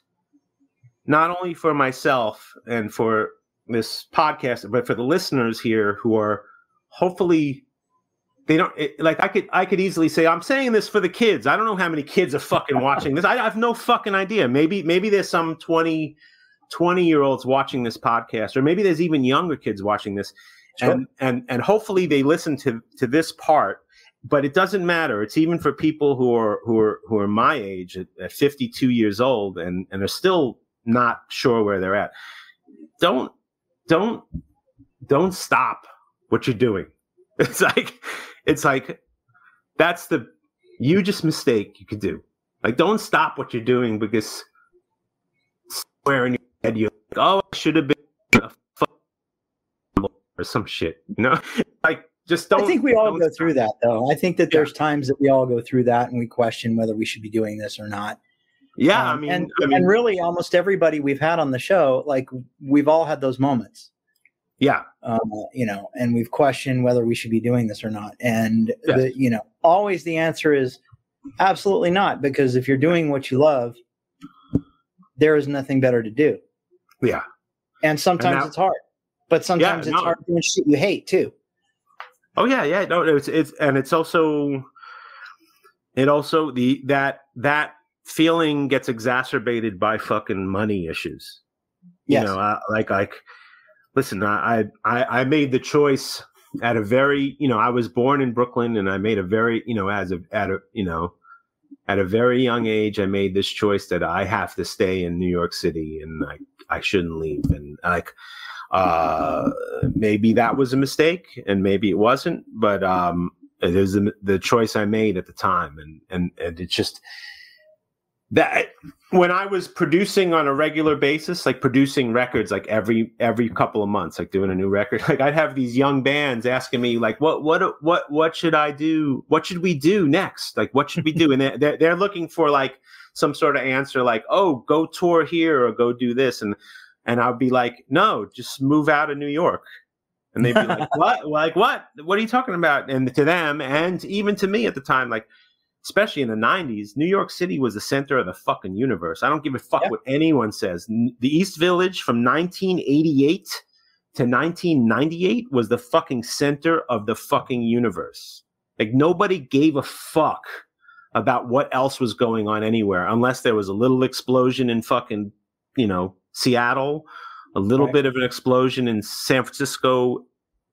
Speaker 3: not only for myself and for this podcast, but for the listeners here who are hopefully they don't like. I could easily say I'm saying this for the kids. I don't know how many kids are fucking watching this. I have no fucking idea. Maybe there's some 20-year-olds watching this podcast, or maybe there's even younger kids watching this. Sure. And hopefully they listen to this part, but it doesn't matter. It's even for people who are my age at 52 years old and are still not sure where they're at. Don't stop what you're doing. It's like that's the hugest mistake you could do. Like, don't stop what you're doing because somewhere in your head you're like, oh, I should have been a or some shit, you know? Like, just don't.
Speaker 2: I think we all go through that, though. I think that there's times that we all go through that and we question whether we should be doing this or not.
Speaker 3: Yeah,
Speaker 2: and really, almost everybody we've had on the show, like, we've all had those moments.
Speaker 3: Yeah,
Speaker 2: you know, and we've questioned whether we should be doing this or not. And always the answer is absolutely not, because if you're doing what you love, there is nothing better to do.
Speaker 3: Yeah,
Speaker 2: and sometimes it's hard. But sometimes it's hard doing shit you hate too.
Speaker 3: Oh yeah. No, it's also that feeling gets exacerbated by fucking money issues. You know, like listen, I made the choice at a very, I was born in Brooklyn, and I made a very, at a very young age, I made this choice that I have to stay in New York City, and I shouldn't leave. And maybe that was a mistake, and maybe it wasn't, but it is the choice I made at the time, and it's just that when I was producing on a regular basis, like producing records, like every couple of months, like doing a new record, like I'd have these young bands asking me, like, what should I do? What should we do next? Like, what should we do? And they're looking for like some sort of answer, like, oh, go tour here or go do this, and I'd be like, no, just move out of New York. And they'd be like, what? Like, what are you talking about? And to them, and even to me at the time, like, especially in the 90s, New York City was the center of the fucking universe. I don't give a fuck what anyone says. The East Village from 1988 to 1998 was the fucking center of the fucking universe. Like, nobody gave a fuck about what else was going on anywhere, unless there was a little explosion in fucking, Seattle, a little bit of an explosion in San Francisco,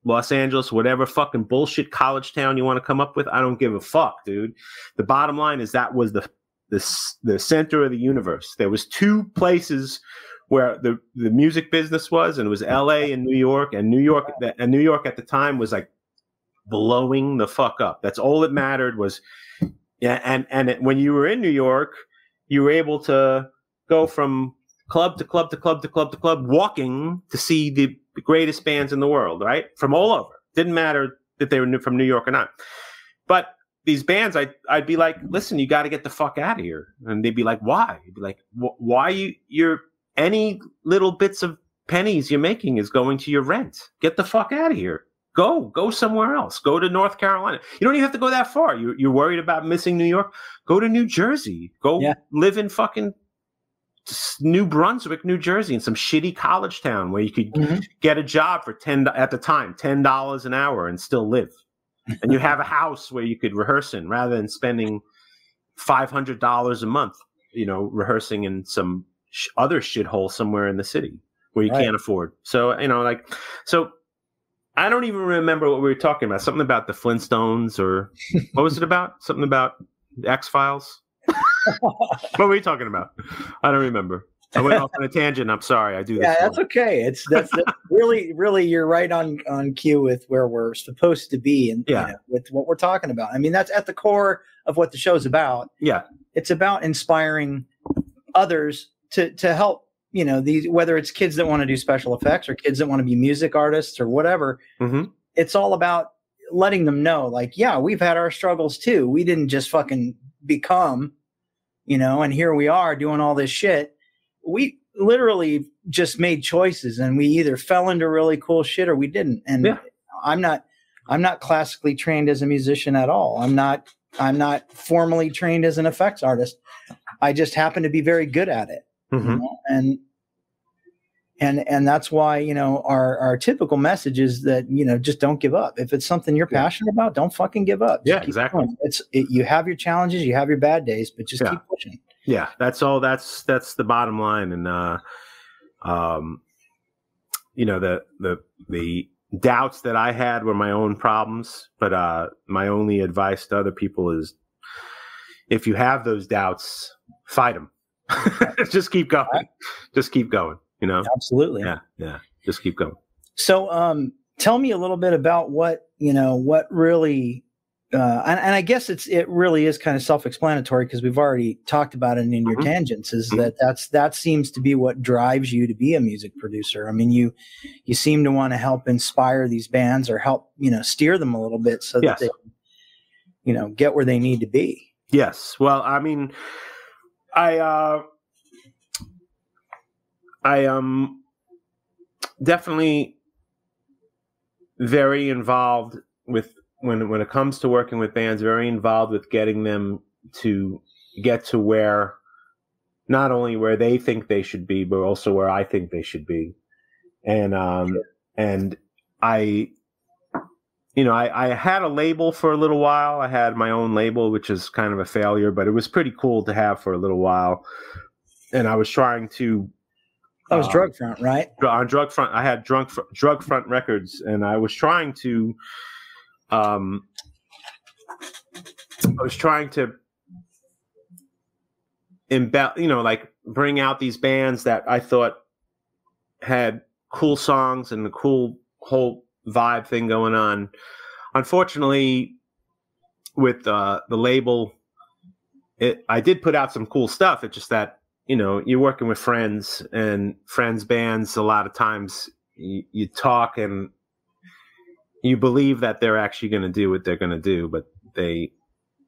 Speaker 3: Los Angeles, whatever fucking bullshit college town you want to come up with. I don't give a fuck, dude. The bottom line is that was the center of the universe. There was two places where the music business was, and it was LA and New York, and New York at the time was like blowing the fuck up. That's all that mattered was, when you were in New York, you were able to go from club to club to club to club to club, walking to see the greatest bands in the world, right? From all over. Didn't matter that they were from New York or not. But these bands, I'd be like, listen, you got to get the fuck out of here. And they'd be like, why? You'd be like, why you're any little bits of pennies you're making is going to your rent. Get the fuck out of here. Go somewhere else. Go to North Carolina. You don't even have to go that far. You're worried about missing New York. Go to New Jersey. Go live in fucking New Brunswick, New Jersey, in some shitty college town where you could get a job for $10 an hour and still live. And you have a house where you could rehearse in, rather than spending $500 a month, rehearsing in some other shithole somewhere in the city where you can't afford. So, so I don't even remember what we were talking about. Something about the Flintstones, or what was it about? Something about the X-Files? What were we talking about? I don't remember. I went off on a tangent. I'm sorry. I do this.
Speaker 2: Yeah, that's okay. That's really you're right on cue with where we're supposed to be, and with what we're talking about. I mean, that's at the core of what the show's about. Yeah, it's about inspiring others to help. These, whether it's kids that want to do special effects or kids that want to be music artists or whatever. It's all about letting them know, like, yeah, we've had our struggles too. We didn't just fucking become. And here we are doing all this shit. We literally just made choices, and we either fell into really cool shit or we didn't. And I'm not classically trained as a musician at all. I'm not formally trained as an effects artist. I just happen to be very good at it. And that's why, our typical message is that, just don't give up. If it's something you're passionate about, don't fucking give up. Just
Speaker 3: exactly.
Speaker 2: You have your challenges, you have your bad days, but just keep pushing.
Speaker 3: Yeah, that's all. That's the bottom line. And, the doubts that I had were my own problems, but, my only advice to other people is, if you have those doubts, fight them. Just keep going. Just keep going.
Speaker 2: Absolutely.
Speaker 3: Yeah. Just keep going.
Speaker 2: So, tell me a little bit about what really, and I guess it really is kind of self-explanatory, because we've already talked about it in your tangents, is that seems to be what drives you to be a music producer. I mean, you seem to want to help inspire these bands, or help, steer them a little bit so that they, get where they need to be.
Speaker 3: Yes. Well, I mean, I am definitely very involved with, when it comes to working with bands, very involved with getting them to get to where, not only where they think they should be, but also where I think they should be. And I had a label for a little while. I had my own label, which is kind of a failure, but it was pretty cool to have for a little while. And I was trying to
Speaker 2: That was Drug Front, right?
Speaker 3: On Drug Front, I had Drug Front Records, and I was trying to, like bring out these bands that I thought had cool songs and the cool whole vibe thing going on. Unfortunately, with the label, I did put out some cool stuff. It's just that, you know, you're working with friends, and friends' bands, a lot of times you talk and you believe that they're actually going to do what they're going to do, but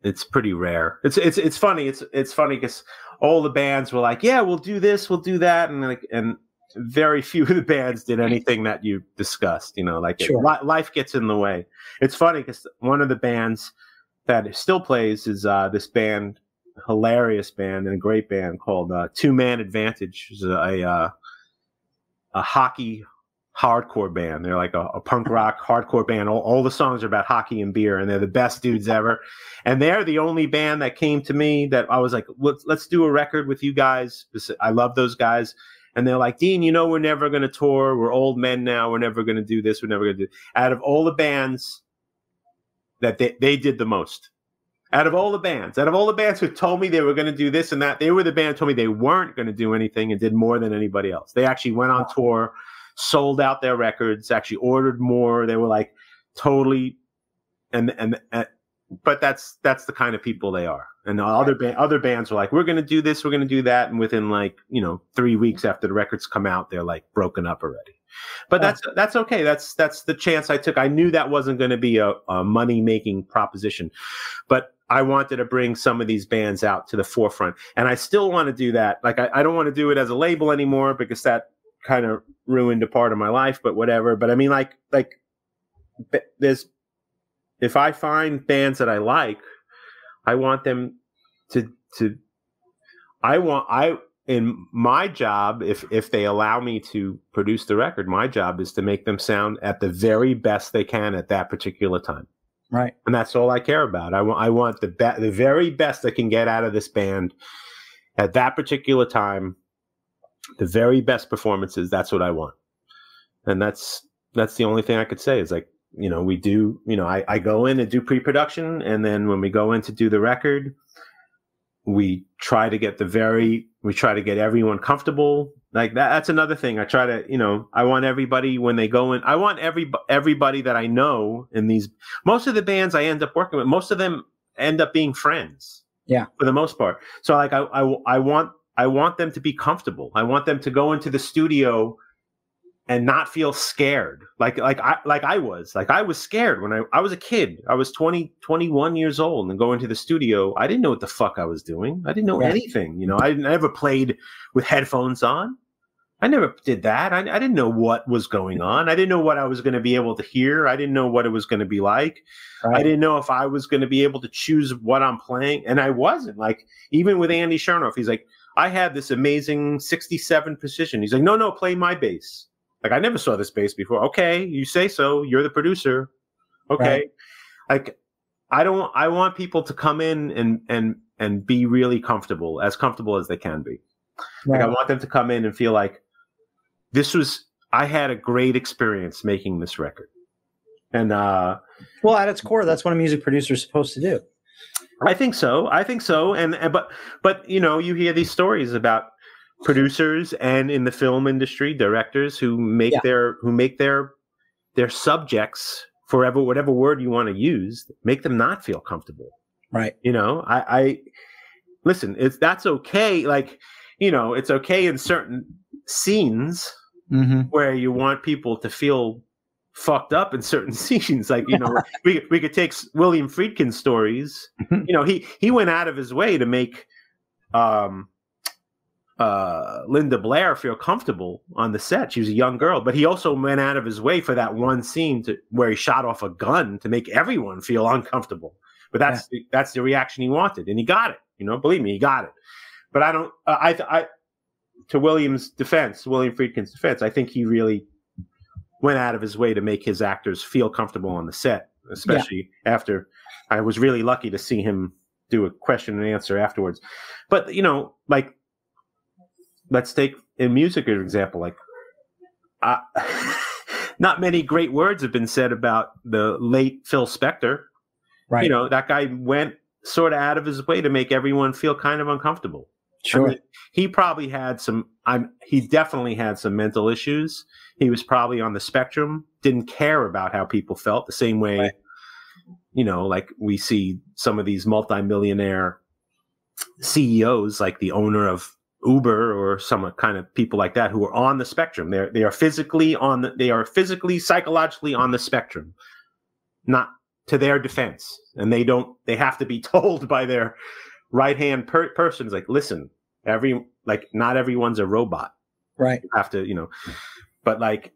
Speaker 3: it's pretty rare. It's funny. It's funny because all the bands were like, yeah, we'll do this, we'll do that. And very few of the bands did anything that you discussed, you know, like
Speaker 2: Sure.
Speaker 3: Life gets in the way. It's funny because one of the bands that still plays is this band, hilarious band and a great band called Two Man Advantage. It's a hockey hardcore band. They're like a punk rock hardcore band. All the songs are about hockey and beer, and they're the best dudes ever. And they're the only band that came to me that I was like, let's do a record with you guys. I love those guys. And they're like, Dean, you know, we're never going to tour. We're old men now. We're never going to do this. We're never going to do. Out of all the bands that they did the most. Out of all the bands who told me they were going to do this and that, they were the band who told me they weren't going to do anything and did more than anybody else. They actually went on tour, sold out their records, actually ordered more. They were like totally, but that's the kind of people they are. And other bands were like, we're going to do this, we're going to do that. And within 3 weeks after the records come out, they're like broken up already. But that's okay. That's the chance I took. I knew that wasn't going to be a money-making proposition, but I wanted to bring some of these bands out to the forefront. And I still want to do that. Like, I don't want to do it as a label anymore because that kind of ruined a part of my life, but whatever. But I mean, like if I find bands that I like, I want them in my job, if they allow me to produce the record, my job is to make them sound at the very best they can at that particular time.
Speaker 2: Right.
Speaker 3: And that's all I care about. I want the very best I can get out of this band at that particular time. The very best performances. That's what I want. And that's the only thing I could say is like, you know, we do, you know, I go in and do pre-production. And then when we go in to do the record, we try to get everyone comfortable. Like that's another thing. I try to, you know, I want everybody when they go in, I want everybody that I know in these, most of the bands I end up working with, most of them end up being friends.
Speaker 2: Yeah.
Speaker 3: For the most part. So like, I want them to be comfortable. I want them to go into the studio and not feel scared. Like I was scared when I was a kid. I was 21 years old and going to the studio. I didn't know what the fuck I was doing. I didn't know anything. You know, I never played with headphones on. I never did that. I didn't know what was going on. I didn't know what I was going to be able to hear. I didn't know what it was going to be like. Right. I didn't know if I was going to be able to choose what I'm playing. And I wasn't. Like, even with Andy Chernoff, he's like, I had this amazing 67 precision. He's like, no, play my bass. Like, I never saw this bass before. Okay, you say so. You're the producer. Okay. Right. Like, I want people to come in and be really comfortable as they can be. Right. Like, I want them to come in and feel like I had a great experience making this record. And
Speaker 2: well, at its core, that's what a music producer is supposed to do.
Speaker 3: I think so. But you know, you hear these stories about producers and in the film industry, directors who make their subjects, forever, whatever word you want to use, make them not feel comfortable.
Speaker 2: Right.
Speaker 3: You know, I listen, that's okay. Like, you know, it's okay in certain scenes where you want people to feel fucked up in certain scenes. Like, you know, we could take William Friedkin's stories. You know, he went out of his way to make Linda Blair feel comfortable on the set. She was a young girl, but he also went out of his way for that one scene where he shot off a gun to make everyone feel uncomfortable. But that's the reaction he wanted, and he got it. You know, believe me, he got it. But I don't. To William Friedkin's defense, I think he really went out of his way to make his actors feel comfortable on the set, especially after I was really lucky to see him do a question and answer afterwards. But, you know, like, let's take in music an example. Like, not many great words have been said about the late Phil Spector.
Speaker 2: Right.
Speaker 3: You know, that guy went sort of out of his way to make everyone feel kind of uncomfortable.
Speaker 2: Sure.
Speaker 3: I mean, he probably had he definitely had some mental issues. He was probably on the spectrum, didn't care about how people felt the same way, right. You know, like we see some of these multimillionaire CEOs, like the owner of Uber or some kind of people like that who are on the spectrum. They are physically psychologically on the spectrum, not to their defense. And they have to be told by their right-hand persons, like, listen, not everyone's a robot.
Speaker 2: Right.
Speaker 3: You have to, you know, but like,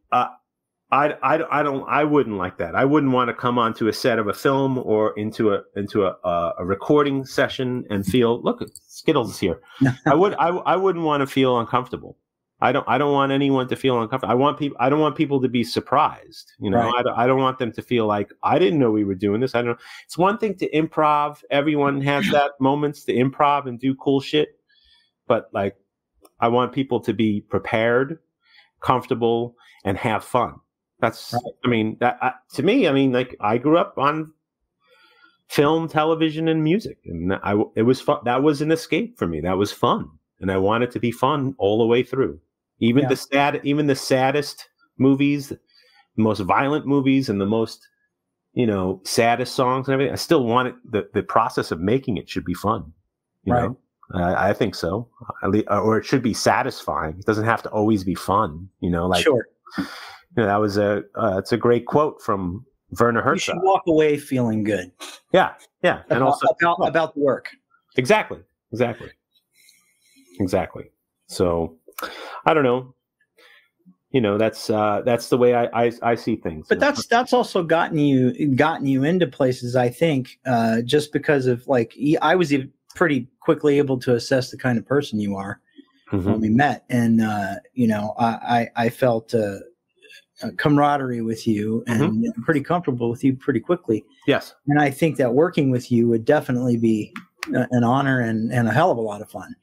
Speaker 3: I wouldn't like that. I wouldn't want to come onto a set of a film or into a recording session and feel, look, Skittles is here. I wouldn't want to feel uncomfortable. I don't want anyone to feel uncomfortable. I don't want people to be surprised. You know, right. I don't want them to feel like, I didn't know we were doing this. I don't know. It's one thing to improv. Everyone has that moments to improv and do cool shit. But like, I want people to be prepared, comfortable, and have fun. That's, right. I mean, to me, I mean, like, I grew up on film, television, and music, and it was fun. That was an escape for me. That was fun, and I want it to be fun all the way through. Even the saddest movies, the most violent movies, and the most, you know, saddest songs and everything. I still want it. The process of making it should be fun. You know, I think so. Or it should be satisfying. It doesn't have to always be fun. You know, like
Speaker 2: sure.
Speaker 3: You know, that was it's a great quote from Werner Herzog.
Speaker 2: You should walk away feeling good.
Speaker 3: Yeah, yeah, and also
Speaker 2: about the work.
Speaker 3: Exactly. So, I don't know. You know, that's the way I see things.
Speaker 2: But that's also gotten you into places, I think, just because of, like, I was pretty quickly able to assess the kind of person you are when we met, and you know, I felt camaraderie with you and pretty comfortable with you pretty quickly.
Speaker 3: Yes. And
Speaker 2: I think that working with you would definitely be an honor and a hell of a lot of fun.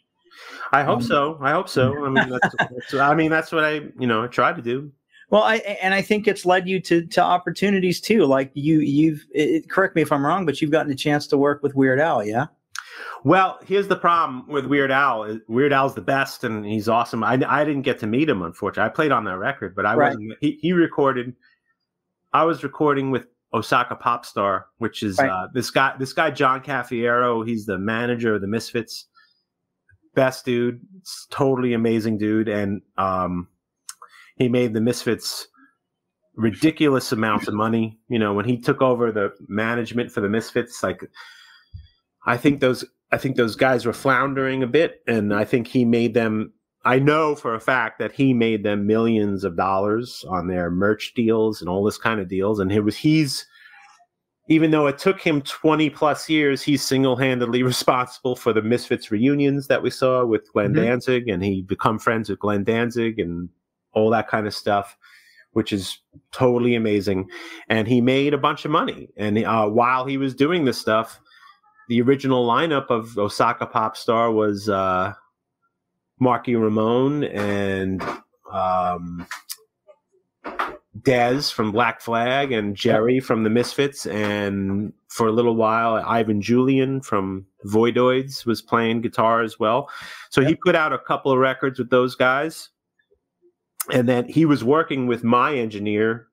Speaker 3: I hope so. I mean, that's what I try to do.
Speaker 2: Well, I think it's led you to opportunities too. Like you've correct me if I'm wrong, but you've gotten a chance to work with Weird Al. Yeah.
Speaker 3: Well, here's the problem with Weird Al. Weird Al's the best, and he's awesome. I didn't get to meet him, unfortunately. I played on that record, but I wasn't. He recorded. I was recording with Osaka Popstar, which is this guy John Caffiero. He's the manager of the Misfits. Best dude, totally amazing dude, and he made the Misfits ridiculous amounts of money. You know, when he took over the management for the Misfits, like, I think those guys were floundering a bit, and I think he made them. I know for a fact that he made them millions of dollars on their merch deals and all this kind of deals. And even though it took him 20 plus years, he's single-handedly responsible for the Misfits reunions that we saw with Glenn Danzig, and he become friends with Glenn Danzig and all that kind of stuff, which is totally amazing. And he made a bunch of money. And while he was doing this stuff, the original lineup of Osaka Popstar was Marky Ramone and Dez from Black Flag and Jerry from the Misfits, and for a little while Ivan Julian from Voidoids was playing guitar as well. So he put out a couple of records with those guys, and then he was working with my engineer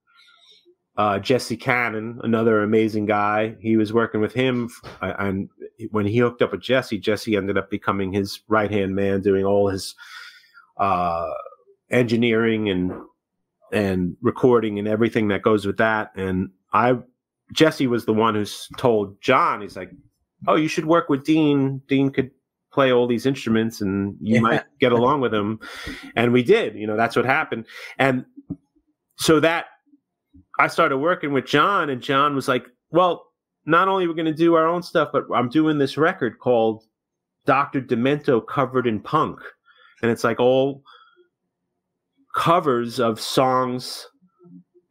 Speaker 3: Jesse Cannon, another amazing guy. He was working with him, and when he hooked up with Jesse ended up becoming his right-hand man, doing all his engineering and recording and everything that goes with that. And Jesse was the one who told John, he's like, oh, you should work with Dean. Dean could play all these instruments and you might get along with him. And we did, that's what happened. And so that I started working with John, and John was like, well, not only are we going to do our own stuff, but I'm doing this record called Dr. Demento Covered in Punk. And it's like all covers of songs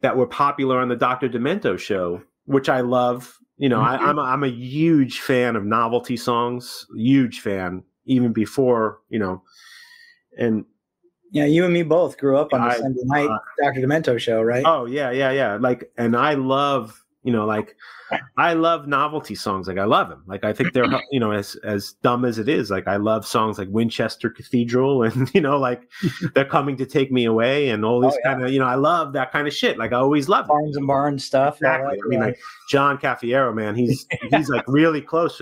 Speaker 3: that were popular on the Dr. Demento show, which I love. I'm a huge fan of novelty songs, huge fan, even before, and
Speaker 2: Yeah, you and me both grew up on the Sunday night Dr. Demento show, right?
Speaker 3: Oh yeah. Like, and I love, like, I love novelty songs. Like, I love them. Like, I think they're, as dumb as it is, like, I love songs like Winchester Cathedral and, like, They're Coming to Take Me Away and all this kind of, I love that kind of shit. Like, I always love
Speaker 2: Barnes and Barnes stuff.
Speaker 3: Exactly. I mean, like, John Cafiero, man, he's like really close.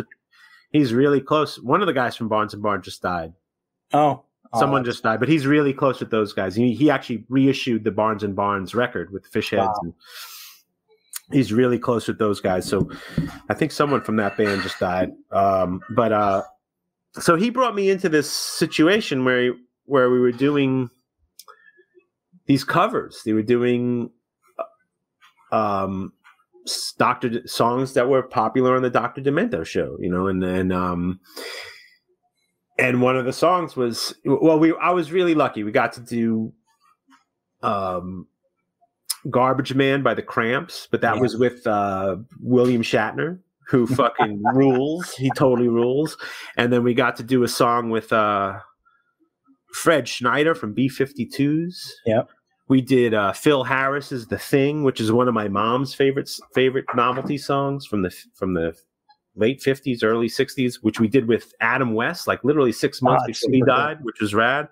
Speaker 3: He's really close. One of the guys from Barnes and Barnes just died. Someone just died, but he's really close with those guys. He actually reissued the Barnes and Barnes record with the fish heads. Wow. And he's really close with those guys. So I think someone from that band just died. So he brought me into this situation where we were doing these covers. They were doing songs that were popular on the Dr. Demento show, and one of the songs was, I was really lucky. We got to do Garbage Man by the Cramps, but that was with William Shatner, who fucking rules. He totally rules. And then we got to do a song with Fred Schneider from B-52s.
Speaker 2: Yep.
Speaker 3: We did Phil Harris's The Thing, which is one of my mom's favorite novelty songs from the late 50s, early 60s, which we did with Adam West, like literally 6 months before he died, which was rad.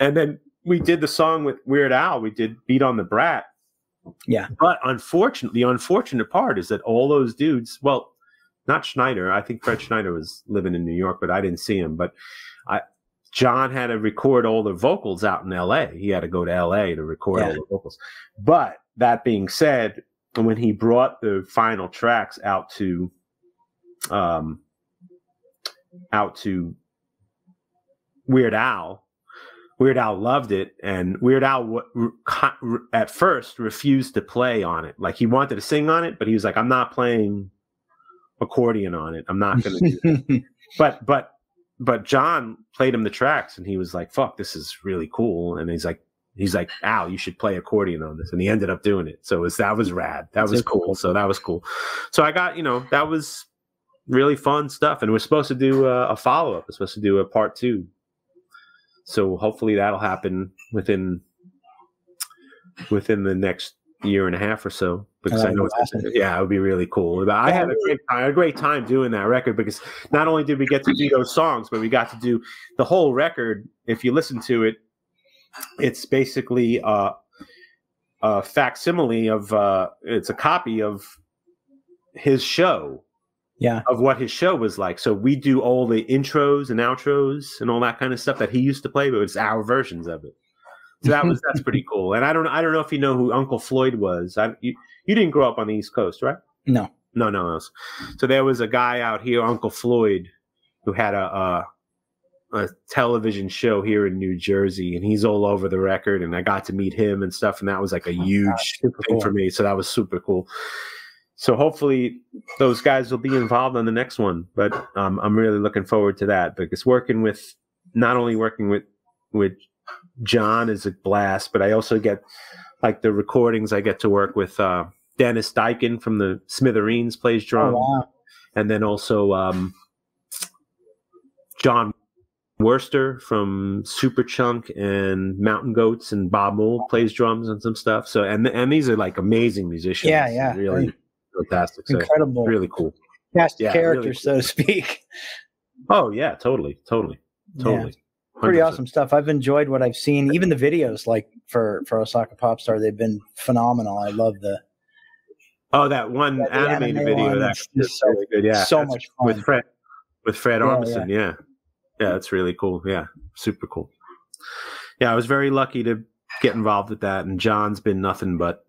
Speaker 3: And then we did the song with Weird Al. We did Beat on the Brat.
Speaker 2: Yeah.
Speaker 3: But unfortunately, the unfortunate part is that all those dudes, well, not Schneider. I think Fred Schneider was living in New York, but I didn't see him. But John had to record all the vocals out in L.A. He had to go to L.A. to record all the vocals. But that being said, when he brought the final tracks out to Weird Al loved it, and Weird Al at first refused to play on it. Like, he wanted to sing on it, but he was like, I'm not playing accordion on it. I'm not going to do that. But John played him the tracks, and he was like, fuck, this is really cool. And he's like, Al, you should play accordion on this. And he ended up doing it. So that was rad. That was cool. So that was cool. So I got, that was really fun stuff. And we're supposed to do a follow-up. We're supposed to do a part 2. So hopefully that'll happen within the next year and a half or so, because I know it would be really cool. But I had a great time doing that record, because not only did we get to do those songs, but we got to do the whole record. If you listen to it, it's basically a facsimile of it's a copy of his show.
Speaker 2: Yeah.
Speaker 3: Of what his show was like. So we do all the intros and outros and all that kind of stuff that he used to play, but it's our versions of it. So that's pretty cool. And I don't know if you know who Uncle Floyd was. You didn't grow up on the East Coast, right?
Speaker 2: No.
Speaker 3: So there was a guy out here, Uncle Floyd, who had a television show here in New Jersey, and he's all over the record, and I got to meet him and stuff, and that was like a huge thing for me. So that was super cool. So hopefully those guys will be involved on the next one. But I'm really looking forward to that, because not only working with John is a blast, but I also get, like, the recordings. I get to work with Dennis Dykin from the Smithereens plays drums.
Speaker 2: Oh, wow.
Speaker 3: And then also John Worster from Superchunk and Mountain Goats, and Bob Mould plays drums and some stuff. So and these are like amazing musicians.
Speaker 2: Yeah.
Speaker 3: Really fantastic. So
Speaker 2: incredible.
Speaker 3: Really cool.
Speaker 2: Cast characters,
Speaker 3: really cool.
Speaker 2: so to speak.
Speaker 3: Oh yeah, totally.
Speaker 2: Yeah. Pretty awesome stuff. I've enjoyed what I've seen. Even the videos, like for Osaka Popstar, they've been phenomenal. I love
Speaker 3: that one animated video. That's so really good. Yeah,
Speaker 2: so much fun
Speaker 3: with Fred Armisen. Yeah, that's really cool. Yeah, super cool. Yeah, I was very lucky to get involved with that, and John's been nothing but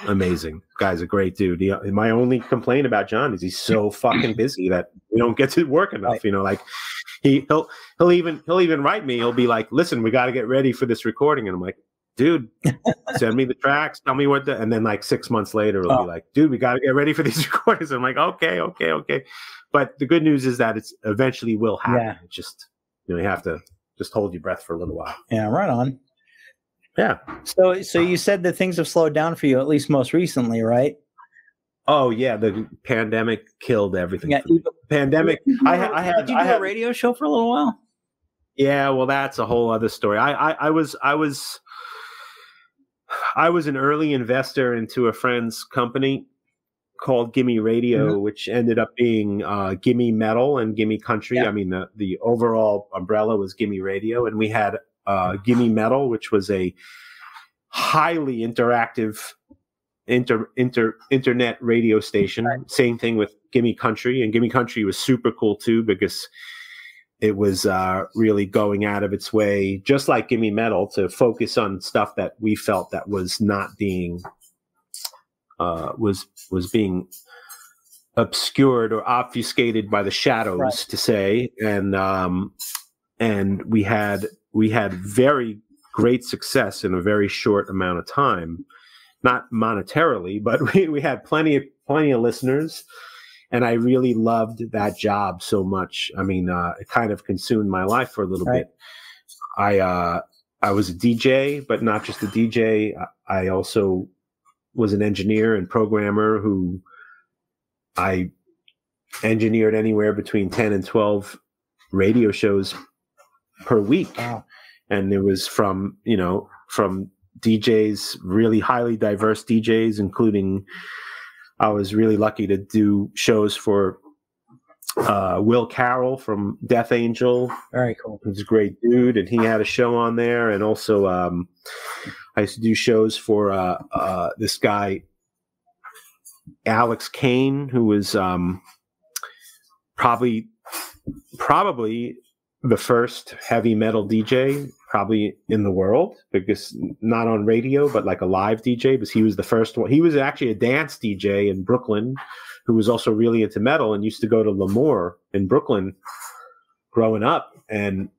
Speaker 3: amazing. Guy's a great dude. My only complaint about John is he's so fucking busy that we don't get to work enough. Right. Like he'll even write me. He'll be like, "Listen, we got to get ready for this recording," and I'm like, "Dude, send me the tracks. Tell me what." And then like 6 months later, he'll be like, "Dude, we got to get ready for these recordings." I'm like, "Okay." But the good news is that it's eventually will happen. Yeah. It's just you have to just hold your breath for a little while.
Speaker 2: Yeah, right on.
Speaker 3: Yeah.
Speaker 2: So you said that things have slowed down for you, at least most recently, right?
Speaker 3: Oh yeah, the pandemic killed everything.
Speaker 2: Yeah,
Speaker 3: pandemic.
Speaker 2: Did you do a radio show for a little while?
Speaker 3: Yeah, well, that's a whole other story. I was an early investor into a friend's company called Gimme Radio, which ended up being Gimme Metal and Gimme Country. I mean, the overall umbrella was Gimme Radio, and we had Gimme Metal, which was a highly interactive internet radio station. Same thing with Gimme Country, and Gimme Country was super cool too because it was really going out of its way, just like Gimme Metal, to focus on stuff that we felt that was not being was being obscured or obfuscated by the shadows, to say, and we had very great success in a very short amount of time, not monetarily, but we had plenty of listeners. And I really loved that job so much. I mean, it kind of consumed my life for a little bit. I was a DJ, but not just a DJ. I also was an engineer and programmer who I engineered anywhere between 10 and 12 radio shows per week. Wow. And it was from DJs, really highly diverse DJs, including, I was really lucky to do shows for Will Carroll from Death Angel. Very cool. He's a great dude, and he had a show on there. And also, I used to do shows for this guy, Alex Kane, who was probably the first heavy metal DJ probably in the world, because not on radio, but like a live DJ, because he was the first one. He was actually a dance DJ in Brooklyn who was also really into metal and used to go to Lemoore in Brooklyn growing up. And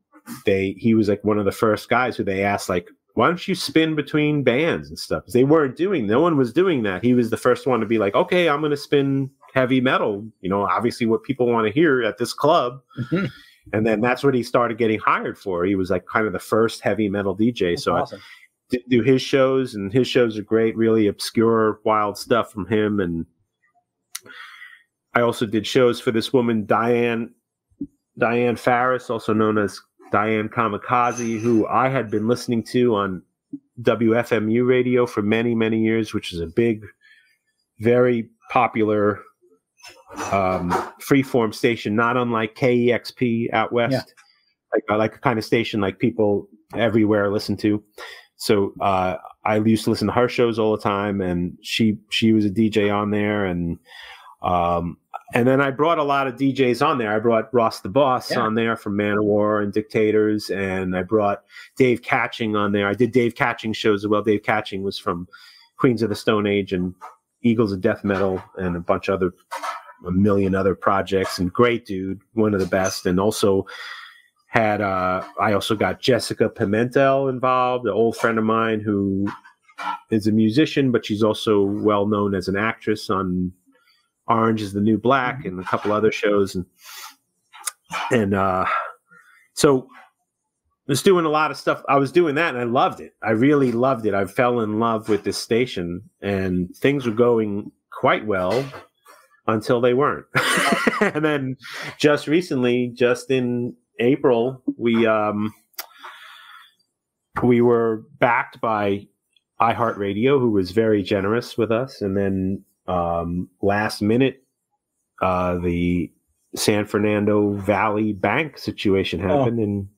Speaker 3: he was like one of the first guys who they asked, like, why don't you spin between bands and stuff? Because no one was doing that. He was the first one to be like, okay, I'm going to spin heavy metal, obviously what people want to hear at this club. Mm-hmm. And then that's what he started getting hired for. He was like kind of the first heavy metal DJ. That's so awesome. I do his shows, and his shows are great, really obscure, wild stuff from him. And I also did shows for this woman, Diane Farris, also known as Diane Kamikaze, who I had been listening to on WFMU radio for many, many years, which is a big, very popular freeform station, not unlike KEXP out west, like a kind of station like people everywhere listen to. So I used to listen to her shows all the time, and she was a DJ on there, and then I brought a lot of DJs on there. I brought Ross the Boss on there from Manowar and Dictators, and I brought Dave Catching on there. I did Dave Catching shows as well. Dave Catching was from Queens of the Stone Age and Eagles of Death Metal and a million other projects, and great dude, one of the best. And also had I also got Jessica Pimentel involved, an old friend of mine who is a musician, but she's also well known as an actress on Orange is the New Black and a couple other shows. And so I was doing a lot of stuff. I was doing that and I loved it. I really loved it. I fell in love with this station, and things were going quite well until they weren't. And then just recently, just in April, we were backed by iHeartRadio, who was very generous with us. And then last minute, the San Fernando Valley Bank situation happened, and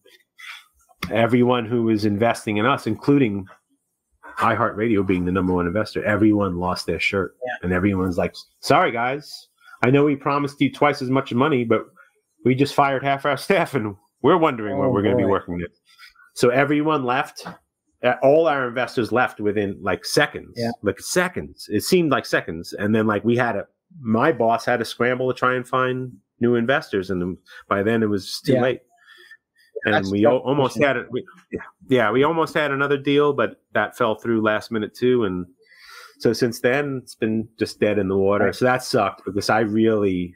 Speaker 3: everyone who was investing in us, including iHeartRadio being the number one investor, everyone lost their shirt. And everyone's like, sorry guys, I know we promised you twice as much money, but we just fired half our staff and we're wondering what we're going to be working with. So everyone left. All our investors left within like seconds. It seemed like seconds. And then like my boss had to scramble to try and find new investors, and by then it was too late. And we almost had it. We almost had another deal, but that fell through last minute too. And so since then, it's been just dead in the water. Right. So that sucked, because I really,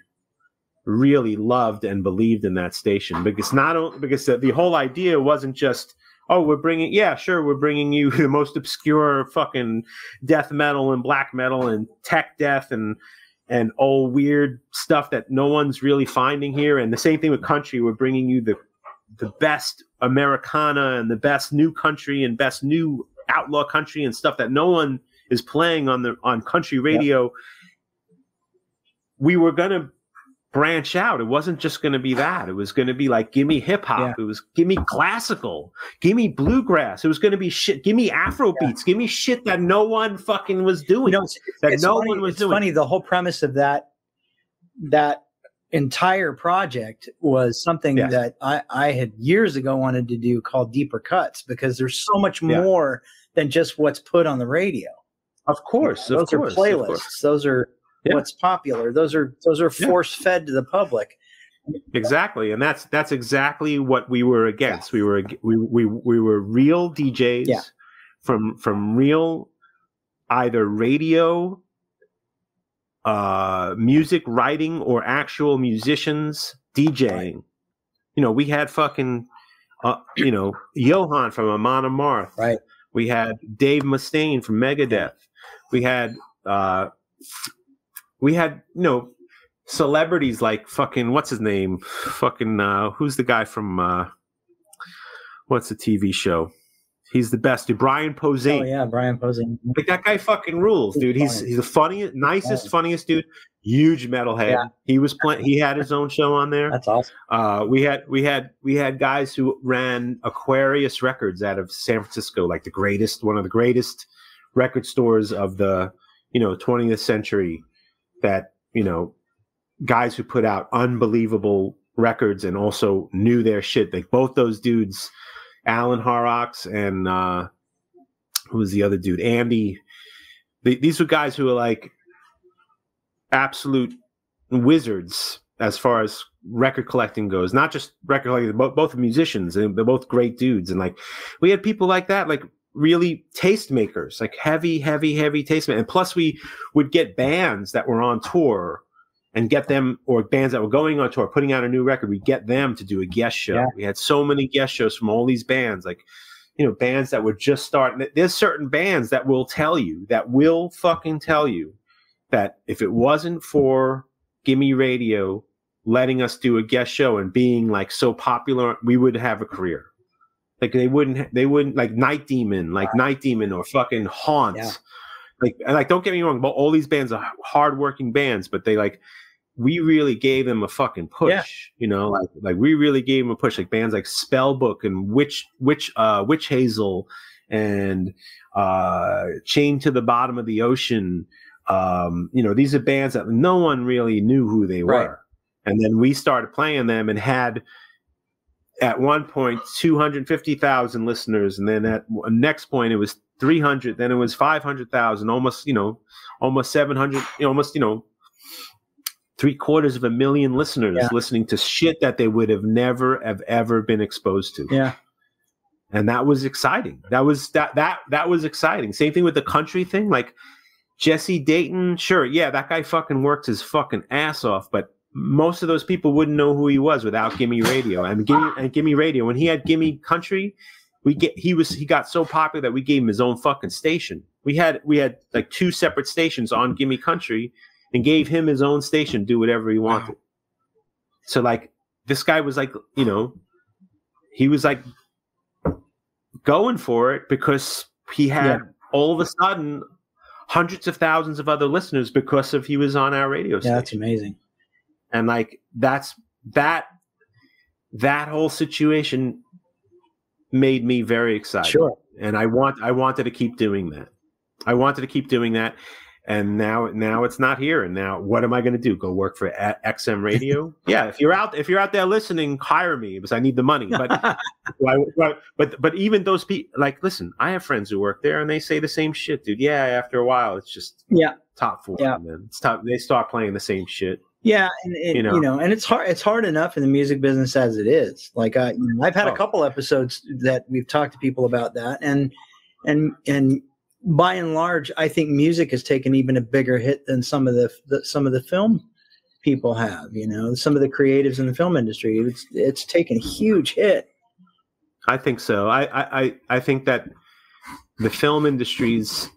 Speaker 3: really loved and believed in that station. Because the whole idea wasn't just, we're bringing you the most obscure fucking death metal and black metal and tech death and all weird stuff that no one's really finding here. And the same thing with country. We're bringing you the best Americana and the best new country and best new outlaw country and stuff that no one is playing on country radio. We were going to branch out. It wasn't just going to be that. It was going to be like, give me hip hop. It was give me classical, give me bluegrass. It was going to be shit. Give me Afro beats. Give me shit that no one fucking was doing.
Speaker 2: You know, it's funny. The whole premise of that entire project was something that I had years ago wanted to do, called Deeper Cuts, because there's so much more than just what's put on the radio.
Speaker 3: Of course,
Speaker 2: those are playlists. Those are what's popular. Those are force fed to the public.
Speaker 3: Exactly, and that's exactly what we were against. We were real DJs from real either radio, music writing, or actual musicians DJing. Right. You know, we had fucking Johan from Amon Amarth.
Speaker 2: Right.
Speaker 3: We had Dave Mustaine from Megadeth. We had celebrities like fucking what's his name? Fucking who's the guy from what's the TV show? He's the best dude. Brian Posehn.
Speaker 2: Oh yeah, Brian Posehn.
Speaker 3: Like that guy fucking rules, dude. He's the funniest, nicest, funniest dude. Huge metalhead. Yeah. He was playing. He had his own show on there.
Speaker 2: That's awesome.
Speaker 3: We had guys who ran Aquarius Records out of San Francisco, like one of the greatest record stores of the 20th century. That guys who put out unbelievable records and also knew their shit. Like both those dudes. Alan Horrocks and who was the other dude? Andy. These were guys who were like absolute wizards as far as record collecting goes. Not just record collecting, both musicians, and they're both great dudes. And like we had people like that, like really tastemakers, like heavy tastemakers. And plus we would get bands that were on tour and get them, or bands that were going on tour, putting out a new record, we get them to do a guest show. Yeah. We had so many guest shows from all these bands, like, bands that were just starting. There's certain bands that will fucking tell you that if it wasn't for Gimme Radio letting us do a guest show and being like so popular, we would have a career. Like they wouldn't like Night Demon or fucking Haunt. Yeah. Like, don't get me wrong, but all these bands are hardworking bands, but we really gave them a fucking push, like we really gave them a push, like bands like Spellbook and Witch Hazel and Chained to the Bottom of the Ocean. These are bands that no one really knew who they were. Right. And then we started playing them and had, at one point, 250,000 listeners. And then at next point, it was 300, then it was 500,000, almost 700, almost 750,000 listeners listening to shit that they would have never have ever been exposed to.
Speaker 2: Yeah.
Speaker 3: And that was exciting. That was exciting. Same thing with the country thing. Like Jesse Dayton, sure, yeah, that guy fucking worked his fucking ass off, but most of those people wouldn't know who he was without Gimme Radio. And Gimme Radio, when he had Gimme Country, he got so popular that we gave him his own fucking station. We had like 2 separate stations on Gimme Country and gave him his own station, do whatever he wanted. Wow. So like this guy was like, he was like going for it because he had all of a sudden hundreds of thousands of other listeners because he was on our radio station.
Speaker 2: Yeah, that's amazing.
Speaker 3: And like that whole situation made me very excited.
Speaker 2: Sure.
Speaker 3: And I wanted to keep doing that. And now it's not here. And now what am I going to do? Go work for XM Radio? Yeah. If you're out there listening, hire me because I need the money. But even those people, like, listen, I have friends who work there and they say the same shit, dude. Yeah. After a while, it's just top for them, man. It's top. They start playing the same shit.
Speaker 2: Yeah, and and it's hard. It's hard enough in the music business as it is. Like I've had a couple episodes that we've talked to people about that, and by and large, I think music has taken even a bigger hit than some of the film people have. Some of the creatives in the film industry, it's taken a huge hit.
Speaker 3: I think so. I think that the film industries,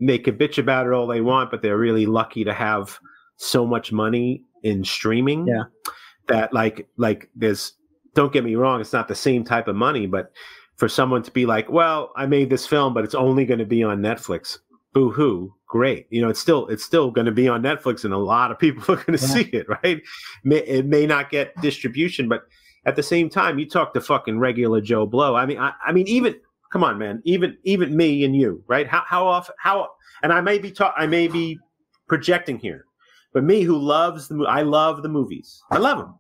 Speaker 3: they can bitch about it all they want, but they're really lucky to have so much money in streaming that like there's don't get me wrong, it's not the same type of money, but for someone to be like, well, I made this film, but it's only going to be on Netflix. Boo-hoo. Great. You know, it's still going to be on Netflix, and a lot of people are going to see it, right? It may not get distribution, but at the same time, you talk to fucking regular Joe Blow. I mean, even, come on, man, even me and you, right? How often, and I may be projecting here, but me who loves I love the movies. I love them.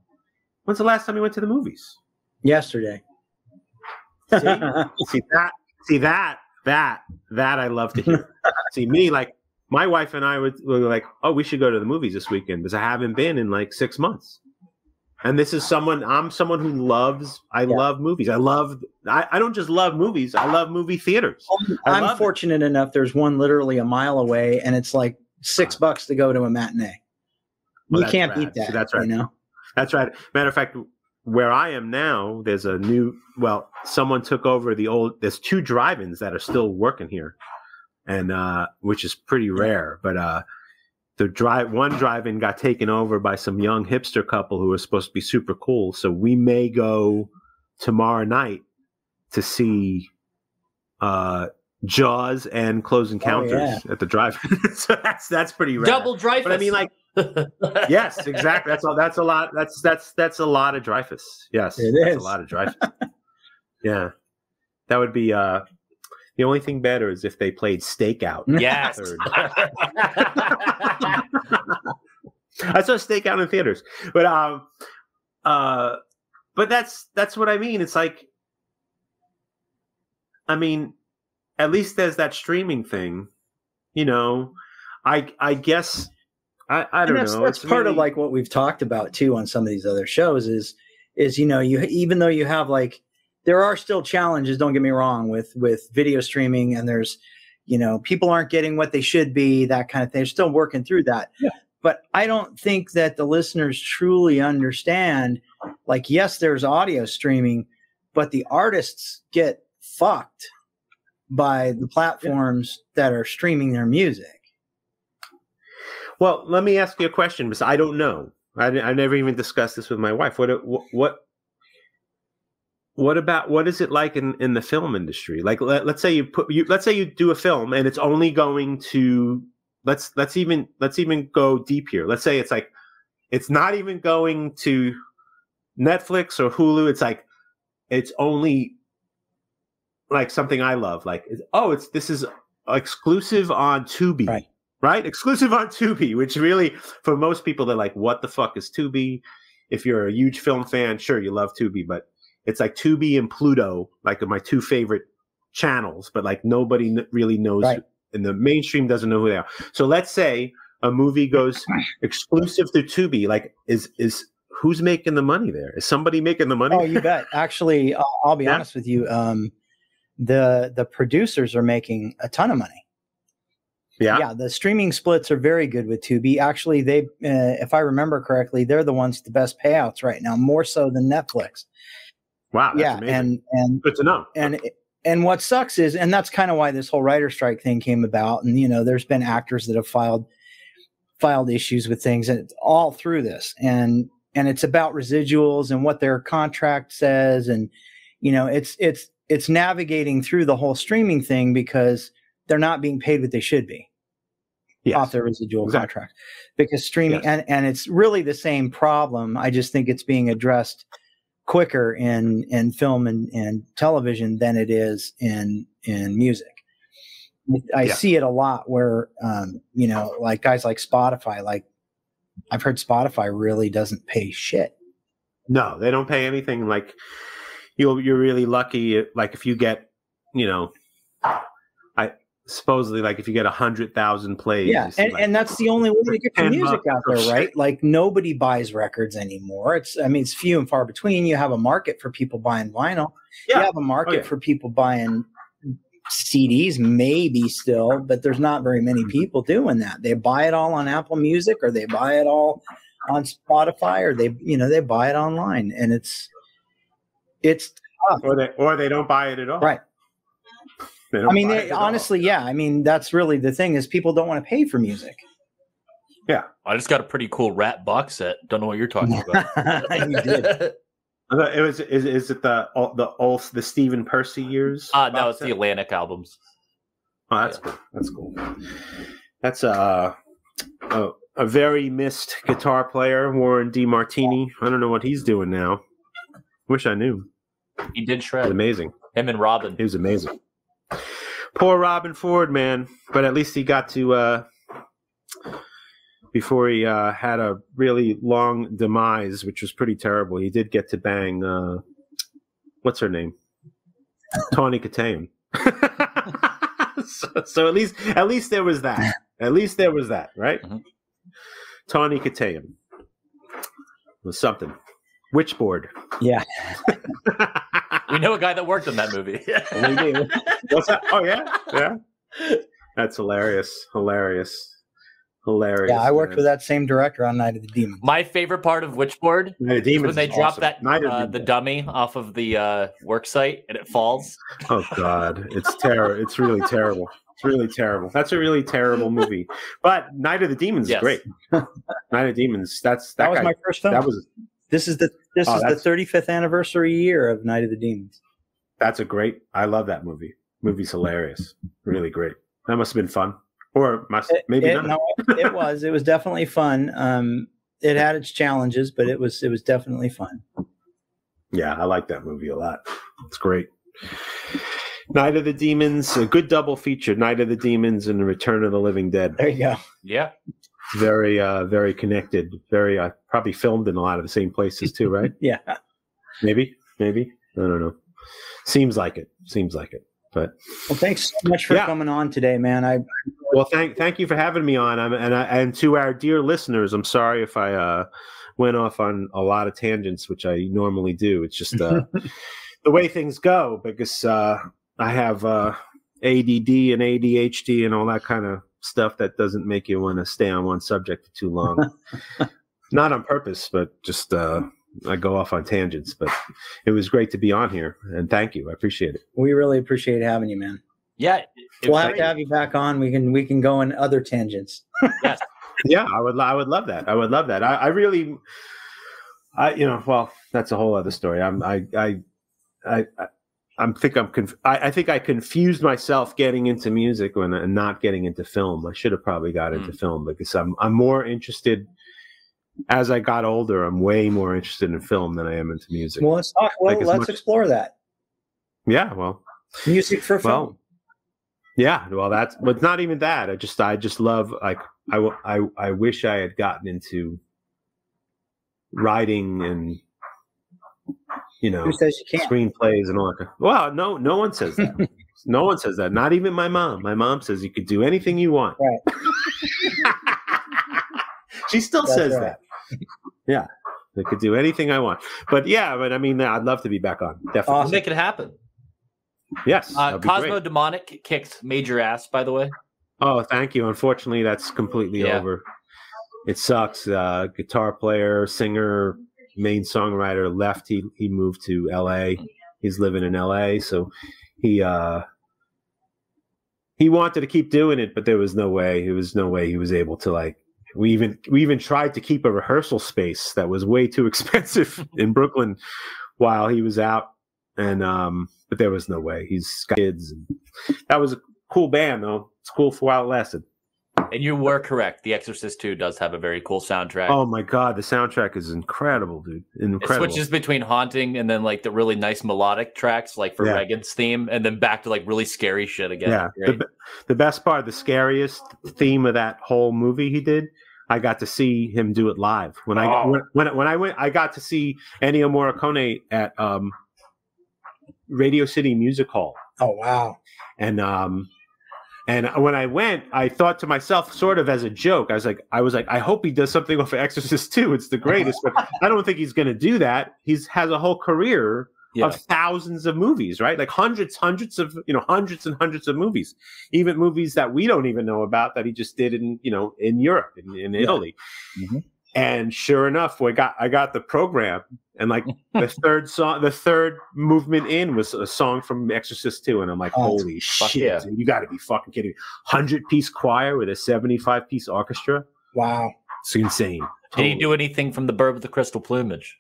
Speaker 3: When's the last time you went to the movies?
Speaker 2: Yesterday.
Speaker 3: See that I love to hear. See, me, like, my wife and I were like, oh, we should go to the movies this weekend because I haven't been in like 6 months. And this is I'm someone who loves, love movies. I don't just love movies. I love movie theaters.
Speaker 2: I'm fortunate enough. There's one literally a mile away, and it's like $6 to go to a matinee.
Speaker 3: Well,
Speaker 2: you can't beat that.
Speaker 3: See, that's right.
Speaker 2: You know?
Speaker 3: That's right. Matter of fact, where I am now, there's someone took over there's 2 drive-ins that are still working here, and which is pretty rare. But one drive-in got taken over by some young hipster couple who are supposed to be super cool. So we may go tomorrow night to see Jaws and Close Encounters at the drive-in. So that's pretty rare.
Speaker 1: Double Dreyfus.
Speaker 3: But I mean, like, yes, exactly. That's a lot. That's a lot of Dreyfus. Yes, that's a lot of Dreyfus. Yeah, that would be. The only thing better is if they played Stakeout.
Speaker 1: Yes.
Speaker 3: I saw Stakeout in theaters, but that's what I mean. It's like, I mean, at least there's that streaming thing, you know. I guess I don't know.
Speaker 2: That's part of like what we've talked about too on some of these other shows is you know, even though you have like, there are still challenges, don't get me wrong, with video streaming, and there's, you know, people aren't getting what they should be, that kind of thing. They're still working through that. Yeah. But I don't think that the listeners truly understand, like, yes, there's audio streaming, but the artists get fucked by the platforms that are streaming their music.
Speaker 3: Well, let me ask you a question, because I don't know. I never even discussed this with my wife. What is it like in the film industry? Like, let's say you do a film and it's only going to, let's even go deep here. Let's say it's not even going to Netflix or Hulu. It's like, it's only like something I love. Like, this is exclusive on Tubi, right? Exclusive on Tubi, which really, for most people, they're like, what the fuck is Tubi? If you're a huge film fan, sure, you love Tubi, but it's like Tubi and Pluto, like my 2 favorite channels, but like nobody really knows, and the mainstream doesn't know who they are. So let's say a movie goes exclusive to Tubi, like is who's making the money there? Is somebody making the money?
Speaker 2: Oh, you bet. Actually, I'll be honest with you. The producers are making a ton of money. Yeah, the streaming splits are very good with Tubi. Actually, they, if I remember correctly, they're the ones with the best payouts right now, more so than Netflix.
Speaker 3: Wow, that's amazing.
Speaker 2: And
Speaker 3: good to know.
Speaker 2: And what sucks is, and that's kind of why this whole writer strike thing came about. And you know, there's been actors that have filed issues with things, and it's all through this. And it's about residuals and what their contract says, and you know, it's navigating through the whole streaming thing because they're not being paid what they should be off their residual contract. Because streaming, and it's really the same problem. I just think it's being addressed quicker in film and television than it is in music. I see it a lot where, you know, like guys like Spotify, like I've heard Spotify really doesn't pay shit.
Speaker 3: No, they don't pay anything. Like you're really lucky. Like if you get, you know, supposedly like if you get 100,000 plays.
Speaker 2: Yeah. And that's the only way to get your music out there, right? Like nobody buys records anymore. It's few and far between. You have a market for people buying vinyl. Yeah. You have a market for people buying CDs, maybe still, but there's not very many people doing that. They buy it all on Apple Music, or they buy it all on Spotify, or they buy it online, and it's tough.
Speaker 3: Or they don't buy it at all.
Speaker 2: Right. I mean, honestly, yeah. I mean, that's really the thing is people don't want to pay for music.
Speaker 3: Yeah.
Speaker 1: I just got a pretty cool Rat box set. Don't know what you're talking about.
Speaker 2: You did.
Speaker 3: Is it the Stephen Percy years?
Speaker 1: No, it's the Atlantic albums.
Speaker 3: Oh, that's cool. That's cool. That's a very missed guitar player, Warren DeMartini. I don't know what he's doing now. Wish I knew.
Speaker 1: He did shred.
Speaker 3: He was amazing.
Speaker 1: Him and Robin.
Speaker 3: He was amazing. Poor Robin Ford, man. But at least he got to before he had a really long demise, which was pretty terrible. He did get to bang what's her name? Tawny Kitaen. So at least there was that. At least there was that, right? Mm-hmm. Tawny Kitaen was something. Witchboard.
Speaker 2: Yeah.
Speaker 1: We know a guy that worked on that movie.
Speaker 2: We do.
Speaker 3: What's that? Oh yeah, yeah. That's hilarious.
Speaker 2: Yeah, I worked with that same director on Night of the Demons.
Speaker 1: My favorite part of Witchboard is when they drop that the dummy off of the work site and it falls.
Speaker 3: Oh God, it's terrible. It's really terrible. It's really terrible. That's a really terrible movie. But Night of the Demons is great. Night of the Demons. That
Speaker 2: was my first film. This is the 35th anniversary year of Night of the Demons.
Speaker 3: That's a great. I love that movie. Movie's hilarious. Really great. That must have been fun. Or maybe not.
Speaker 2: No, it was. It was definitely fun. It had its challenges, but it was definitely fun.
Speaker 3: Yeah, I like that movie a lot. It's great. Night of the Demons, a good double feature. Night of the Demons and the Return of the Living Dead.
Speaker 2: There you go.
Speaker 1: Yeah.
Speaker 3: Very, very connected. Very, probably filmed in a lot of the same places too, right?
Speaker 2: Yeah.
Speaker 3: Maybe. I don't know. Seems like it. But
Speaker 2: well, thanks so much for coming on today, man.
Speaker 3: Well, thank you for having me on. And to our dear listeners, I'm sorry if I went off on a lot of tangents, which I normally do. It's just the way things go because I have ADD and ADHD and all that kind of stuff that doesn't make you want to stay on one subject for too long. Not on purpose, but just I go off on tangents. But it was great to be on here, and thank you. I appreciate it.
Speaker 2: We really appreciate having you, man.
Speaker 1: Yeah,
Speaker 2: we'll have to have you back on. We can go in other tangents.
Speaker 1: Yes.
Speaker 3: Yeah, I would love that. I would love that. I really, well, that's a whole other story. I think I confused myself getting into music and not getting into film. I should have probably got into film because I'm more interested. As I got older, I'm way more interested in film than I am into music.
Speaker 2: Well, let's talk. Well, let's explore that.
Speaker 3: Yeah, well,
Speaker 2: music for film.
Speaker 3: Well, yeah, well, but not even that. I just love I wish I had gotten into writing and
Speaker 2: who says you can't?
Speaker 3: Screenplays and all that. Well, no one says that. No one says that. Not even my mom. My mom says you could do anything you want.
Speaker 2: Right.
Speaker 3: She still says that. Yeah, I could do anything I want. But I mean, I'd love to be back on. Definitely.
Speaker 1: We'll make it happen.
Speaker 3: Yes.
Speaker 1: Cosmo Demonic kicked major ass, by the way.
Speaker 3: Oh, thank you. Unfortunately, that's completely over. It sucks. Guitar player, singer, main songwriter left. He moved to L.A. He's living in L.A. So he wanted to keep doing it, but there was no way. There was no way he was able to We even tried to keep a rehearsal space that was way too expensive in Brooklyn while he was out, and but there was no way. He's got kids. And that was a cool band, though. It's cool for a while it lasted.
Speaker 1: And you were correct. The Exorcist 2 does have a very cool soundtrack.
Speaker 3: Oh my God, the soundtrack is incredible, dude! Incredible.
Speaker 1: It switches between haunting and then the really nice melodic tracks, for Reagan's theme, and then back to really scary shit again.
Speaker 3: Yeah, the best part, the scariest theme of that whole movie he did. I got to see him do it live when I went. I got to see Ennio Morricone at Radio City Music Hall.
Speaker 2: Oh wow!
Speaker 3: And when I went, I thought to myself, sort of as a joke, I was like, I hope he does something off of Exorcist 2. It's the greatest, but I don't think he's going to do that. Has a whole career of thousands of movies, right? Hundreds and hundreds of movies, even movies that we don't even know about that he just did in Europe, in Italy. Mm-hmm. And sure enough, I got the program, and the third movement in was a song from Exorcist 2, and I'm like, holy shit, dude, you got to be fucking kidding me! 100-piece choir with a 75-piece orchestra.
Speaker 2: Wow,
Speaker 3: it's insane.
Speaker 1: Did he do anything from The Bird with the Crystal Plumage?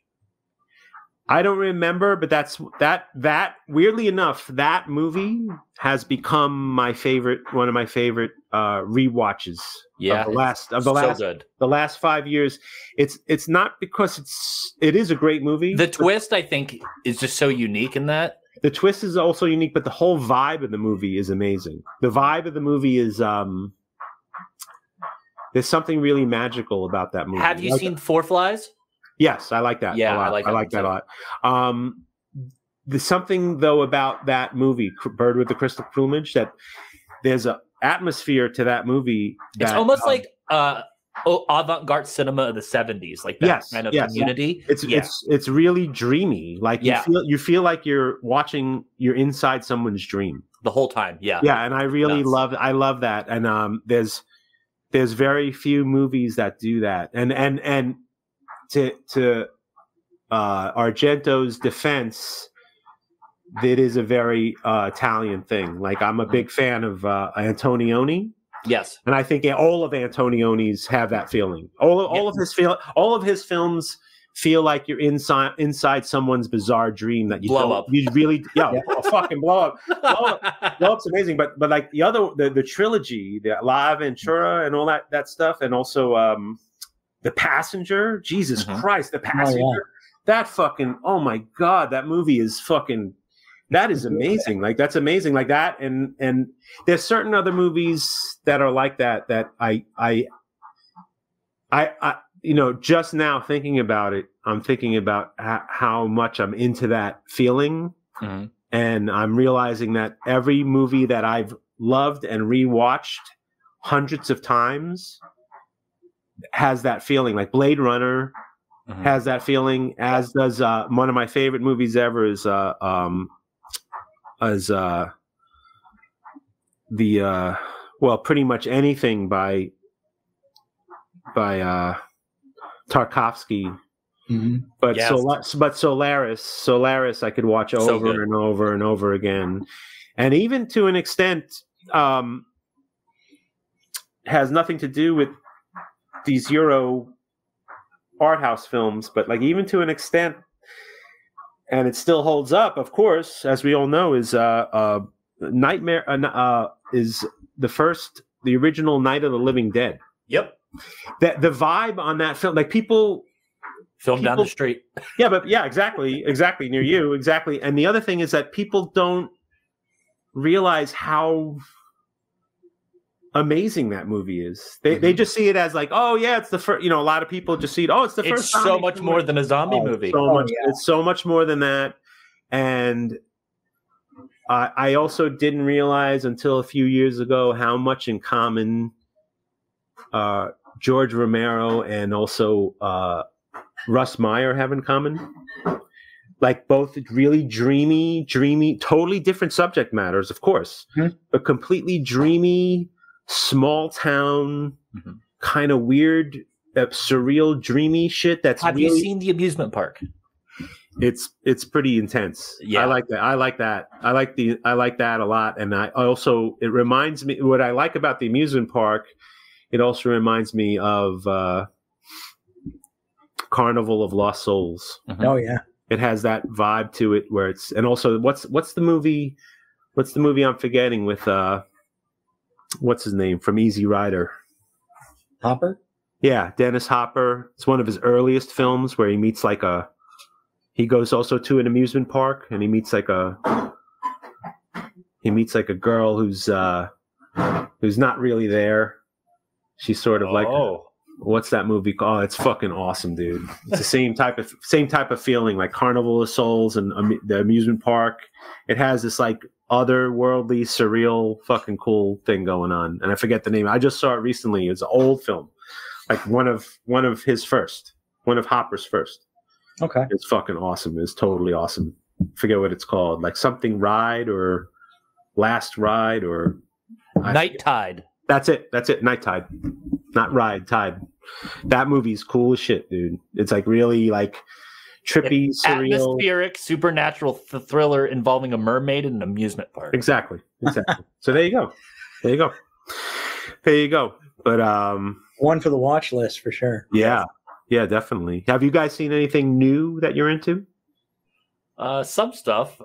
Speaker 3: I don't remember, but that weirdly enough, that movie has become one of my favorite rewatches of the last 5 years. It's not because it is a great movie.
Speaker 1: The twist, I think, is just so unique in that.
Speaker 3: The twist is also unique, but the whole vibe of the movie is amazing. The vibe of the movie is there's something really magical about that movie.
Speaker 1: Have you seen Four Flies?
Speaker 3: Yes, I like that.
Speaker 1: Yeah,
Speaker 3: a lot. I like that a lot. There's something though about that movie, Bird with the Crystal Plumage, that there's an atmosphere to that movie. It's
Speaker 1: almost like avant-garde cinema of the 70s, like that kind of community.
Speaker 3: It's really dreamy. Like you feel like you're inside someone's dream
Speaker 1: the whole time. Yeah,
Speaker 3: and I really love that. And there's very few movies that do that. And to Argento's defense, that is a very Italian thing. Like I'm a big fan of Antonioni.
Speaker 1: Yes,
Speaker 3: and I think all of Antonioni's have that feeling. All of his films feel like you're inside someone's bizarre dream that you
Speaker 1: blow up.
Speaker 3: You really fucking blow up. Blow up's amazing, but like the trilogy, the La Ventura and all that stuff, and also The Passenger. Jesus Christ, The Passenger. Oh, yeah. That fucking, oh my God, that movie is fucking, that is amazing. Like that's amazing. Like that, and there's certain other movies that are like that I just now thinking about it, I'm thinking about how much I'm into that feeling, and I'm realizing that every movie that I've loved and rewatched hundreds of times has that feeling. Like Blade Runner has that feeling, as does one of my favorite movies ever is pretty much anything by Tarkovsky. But but Solaris I could watch over and over and over again, and even to an extent has nothing to do with these Euro art house films, but like even to an extent, and it still holds up, of course, as we all know, is Nightmare is the original Night of the Living Dead.
Speaker 1: Yep.
Speaker 3: That the vibe on that film, like people
Speaker 1: down the street.
Speaker 3: Exactly near you, exactly. And the other thing is that people don't realize how amazing that movie is. They just see it as like, oh yeah, it's the first. A lot of people just see it. Oh, it's the first.
Speaker 1: It's so much more than a zombie movie.
Speaker 3: It's so much more than that. And I also didn't realize until a few years ago how much in common George Romero and also Russ Meyer have in common. Like both really dreamy, totally different subject matters, of course, but completely dreamy, small town, kind of weird, surreal, dreamy shit.
Speaker 1: Have you seen The Amusement Park?
Speaker 3: It's pretty intense. Yeah, I like that. I like that a lot. And it reminds me, what I like about The Amusement Park, it also reminds me of Carnival of Lost Souls.
Speaker 2: Oh yeah,
Speaker 3: it has that vibe to it where it's, and also what's the movie I'm forgetting with what's his name from Easy Rider?
Speaker 2: Hopper?
Speaker 3: Yeah, Dennis Hopper. It's one of his earliest films where he meets he goes also to an amusement park and he meets like a girl who's not really there. She's sort of like, what's that movie called? Oh, it's fucking awesome, dude. It's the same type of feeling, like Carnival of Souls and the amusement park. It has this like otherworldly, surreal, fucking cool thing going on, and I forget the name. I just saw it recently. It's an old film, like one of Hopper's first.
Speaker 2: Okay,
Speaker 3: it's fucking awesome. It's totally awesome. Forget what it's called, like something Ride or Last Ride or
Speaker 1: Night Tide.
Speaker 3: That's it. Night Tide, not Ride, Tide. That movie's cool as shit, dude. It's like really like trippy, surreal,
Speaker 1: atmospheric, supernatural thriller involving a mermaid in an amusement park.
Speaker 3: Exactly. So there you go. But
Speaker 2: one for the watch list for sure.
Speaker 3: Yeah, definitely. Have you guys seen anything new that you're into?
Speaker 1: Some stuff.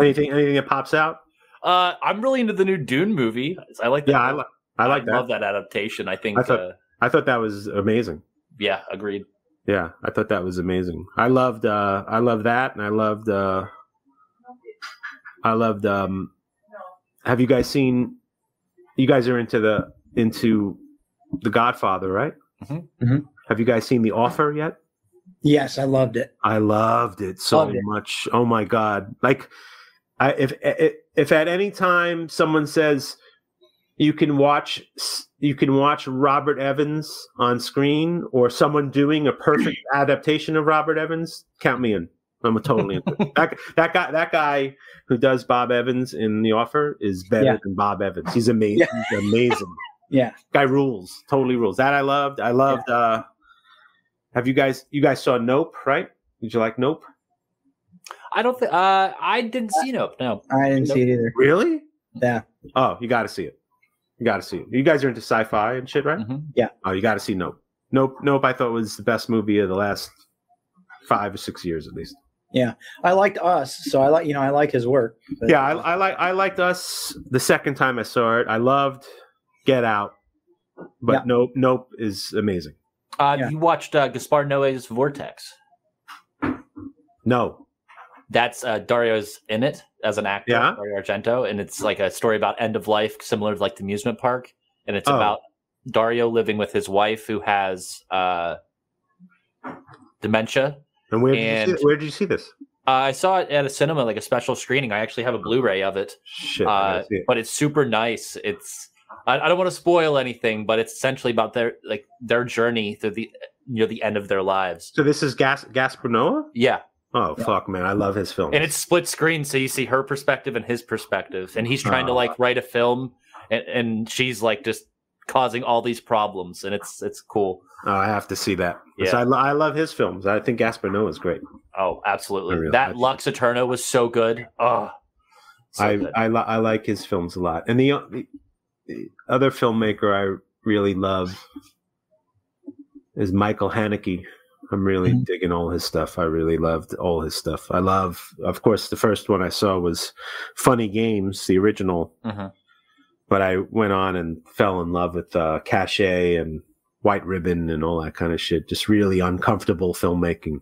Speaker 3: Anything that pops out?
Speaker 1: I'm really into the new Dune movie. I like that.
Speaker 3: Yeah, I like that.
Speaker 1: Love that adaptation. I think.
Speaker 3: I thought that was amazing.
Speaker 1: Yeah, agreed.
Speaker 3: Yeah, I thought that was amazing. I loved that, and I loved. Have you guys seen? You guys are into the Godfather, right?
Speaker 2: Mm-hmm. Mm-hmm.
Speaker 3: Have you guys seen The Offer yet?
Speaker 2: Yes, I loved it.
Speaker 3: I loved it so much. Oh my God! Like, if at any time someone says you can watch Robert Evans on screen, or someone doing a perfect adaptation of Robert Evans, count me in. I'm totally into it. That guy who does Bob Evans in The Offer is better than Bob Evans. He's amazing. Yeah. He's amazing.
Speaker 2: Yeah,
Speaker 3: guy rules. Totally rules. That I loved. Have you guys saw Nope, right? Did you like Nope?
Speaker 1: I don't think I didn't see Nope. No,
Speaker 2: I didn't see it either.
Speaker 3: Really?
Speaker 2: Yeah.
Speaker 3: Oh, you got to see it. You got to see it. You guys are into sci-fi and shit, right?
Speaker 2: Mm-hmm. Yeah.
Speaker 3: Oh, you got to see Nope. Nope. I thought was the best movie of the last 5 or 6 years, at least.
Speaker 2: Yeah, I liked Us, so I like his work.
Speaker 3: But, yeah, I liked Us the second time I saw it. I loved Get Out, but Nope is amazing.
Speaker 1: You watched Gaspar Noé's Vortex?
Speaker 3: No.
Speaker 1: That's Dario's in it as an actor, Dario Argento, and it's like a story about end of life, similar to like the amusement park, and it's about Dario living with his wife who has dementia.
Speaker 3: And where did you see this?
Speaker 1: I saw it at a cinema, like a special screening. I actually have a Blu-ray of it.
Speaker 3: Shit,
Speaker 1: but it's super nice. It's I don't want to spoil anything, but it's essentially about their journey through the end of their lives.
Speaker 3: So this is Gaspar Noé?
Speaker 1: Yeah.
Speaker 3: Oh fuck, man! I love his film.
Speaker 1: And it's split screen, so you see her perspective and his perspective, and he's trying to like write a film, and she's like just causing all these problems, and it's cool.
Speaker 3: Oh, I have to see that. Yeah. I love his films. I think Gaspar Noé is great.
Speaker 1: Oh, absolutely. That Lux Eterna was so good. Oh,
Speaker 3: good. I like his films a lot. And the other filmmaker I really love is Michael Haneke. I'm really digging all his stuff. I really loved all his stuff. I love, of course, the first one I saw was Funny Games, the original. Mm-hmm. But I went on and fell in love with Cachet and White Ribbon and all that kind of shit. Just really uncomfortable filmmaking.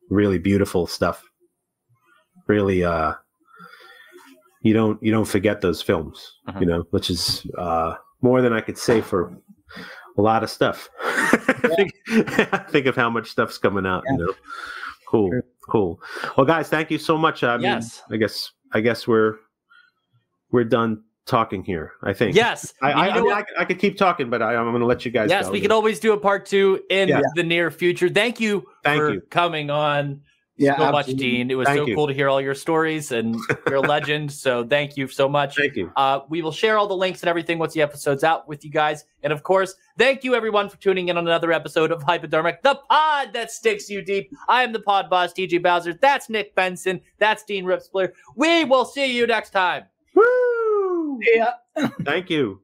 Speaker 3: Really beautiful stuff. Really, you don't forget those films, which is more than I could say for a lot of stuff. Think of how much stuff's coming out. Cool. Well, guys, thank you so much.
Speaker 1: Yes.
Speaker 3: I guess we're done talking here. I think.
Speaker 1: Yes.
Speaker 3: I could keep talking, but I'm going to let you guys.
Speaker 1: Yes,
Speaker 3: go.
Speaker 1: We can always do a part 2 in the near future. Thank you for coming on. So much, Dean. It was cool to hear all your stories, and you're a legend. So thank you so much.
Speaker 3: Thank you.
Speaker 1: We will share all the links and everything once the episode's out with you guys. And of course, thank you everyone for tuning in on another episode of HyPODermic, the pod that sticks you deep. I am the pod boss, T.J. Bowser. That's Nick Benson. That's Dean Rispler. We will see you next time.
Speaker 3: Woo!
Speaker 2: Yeah.
Speaker 3: Thank you.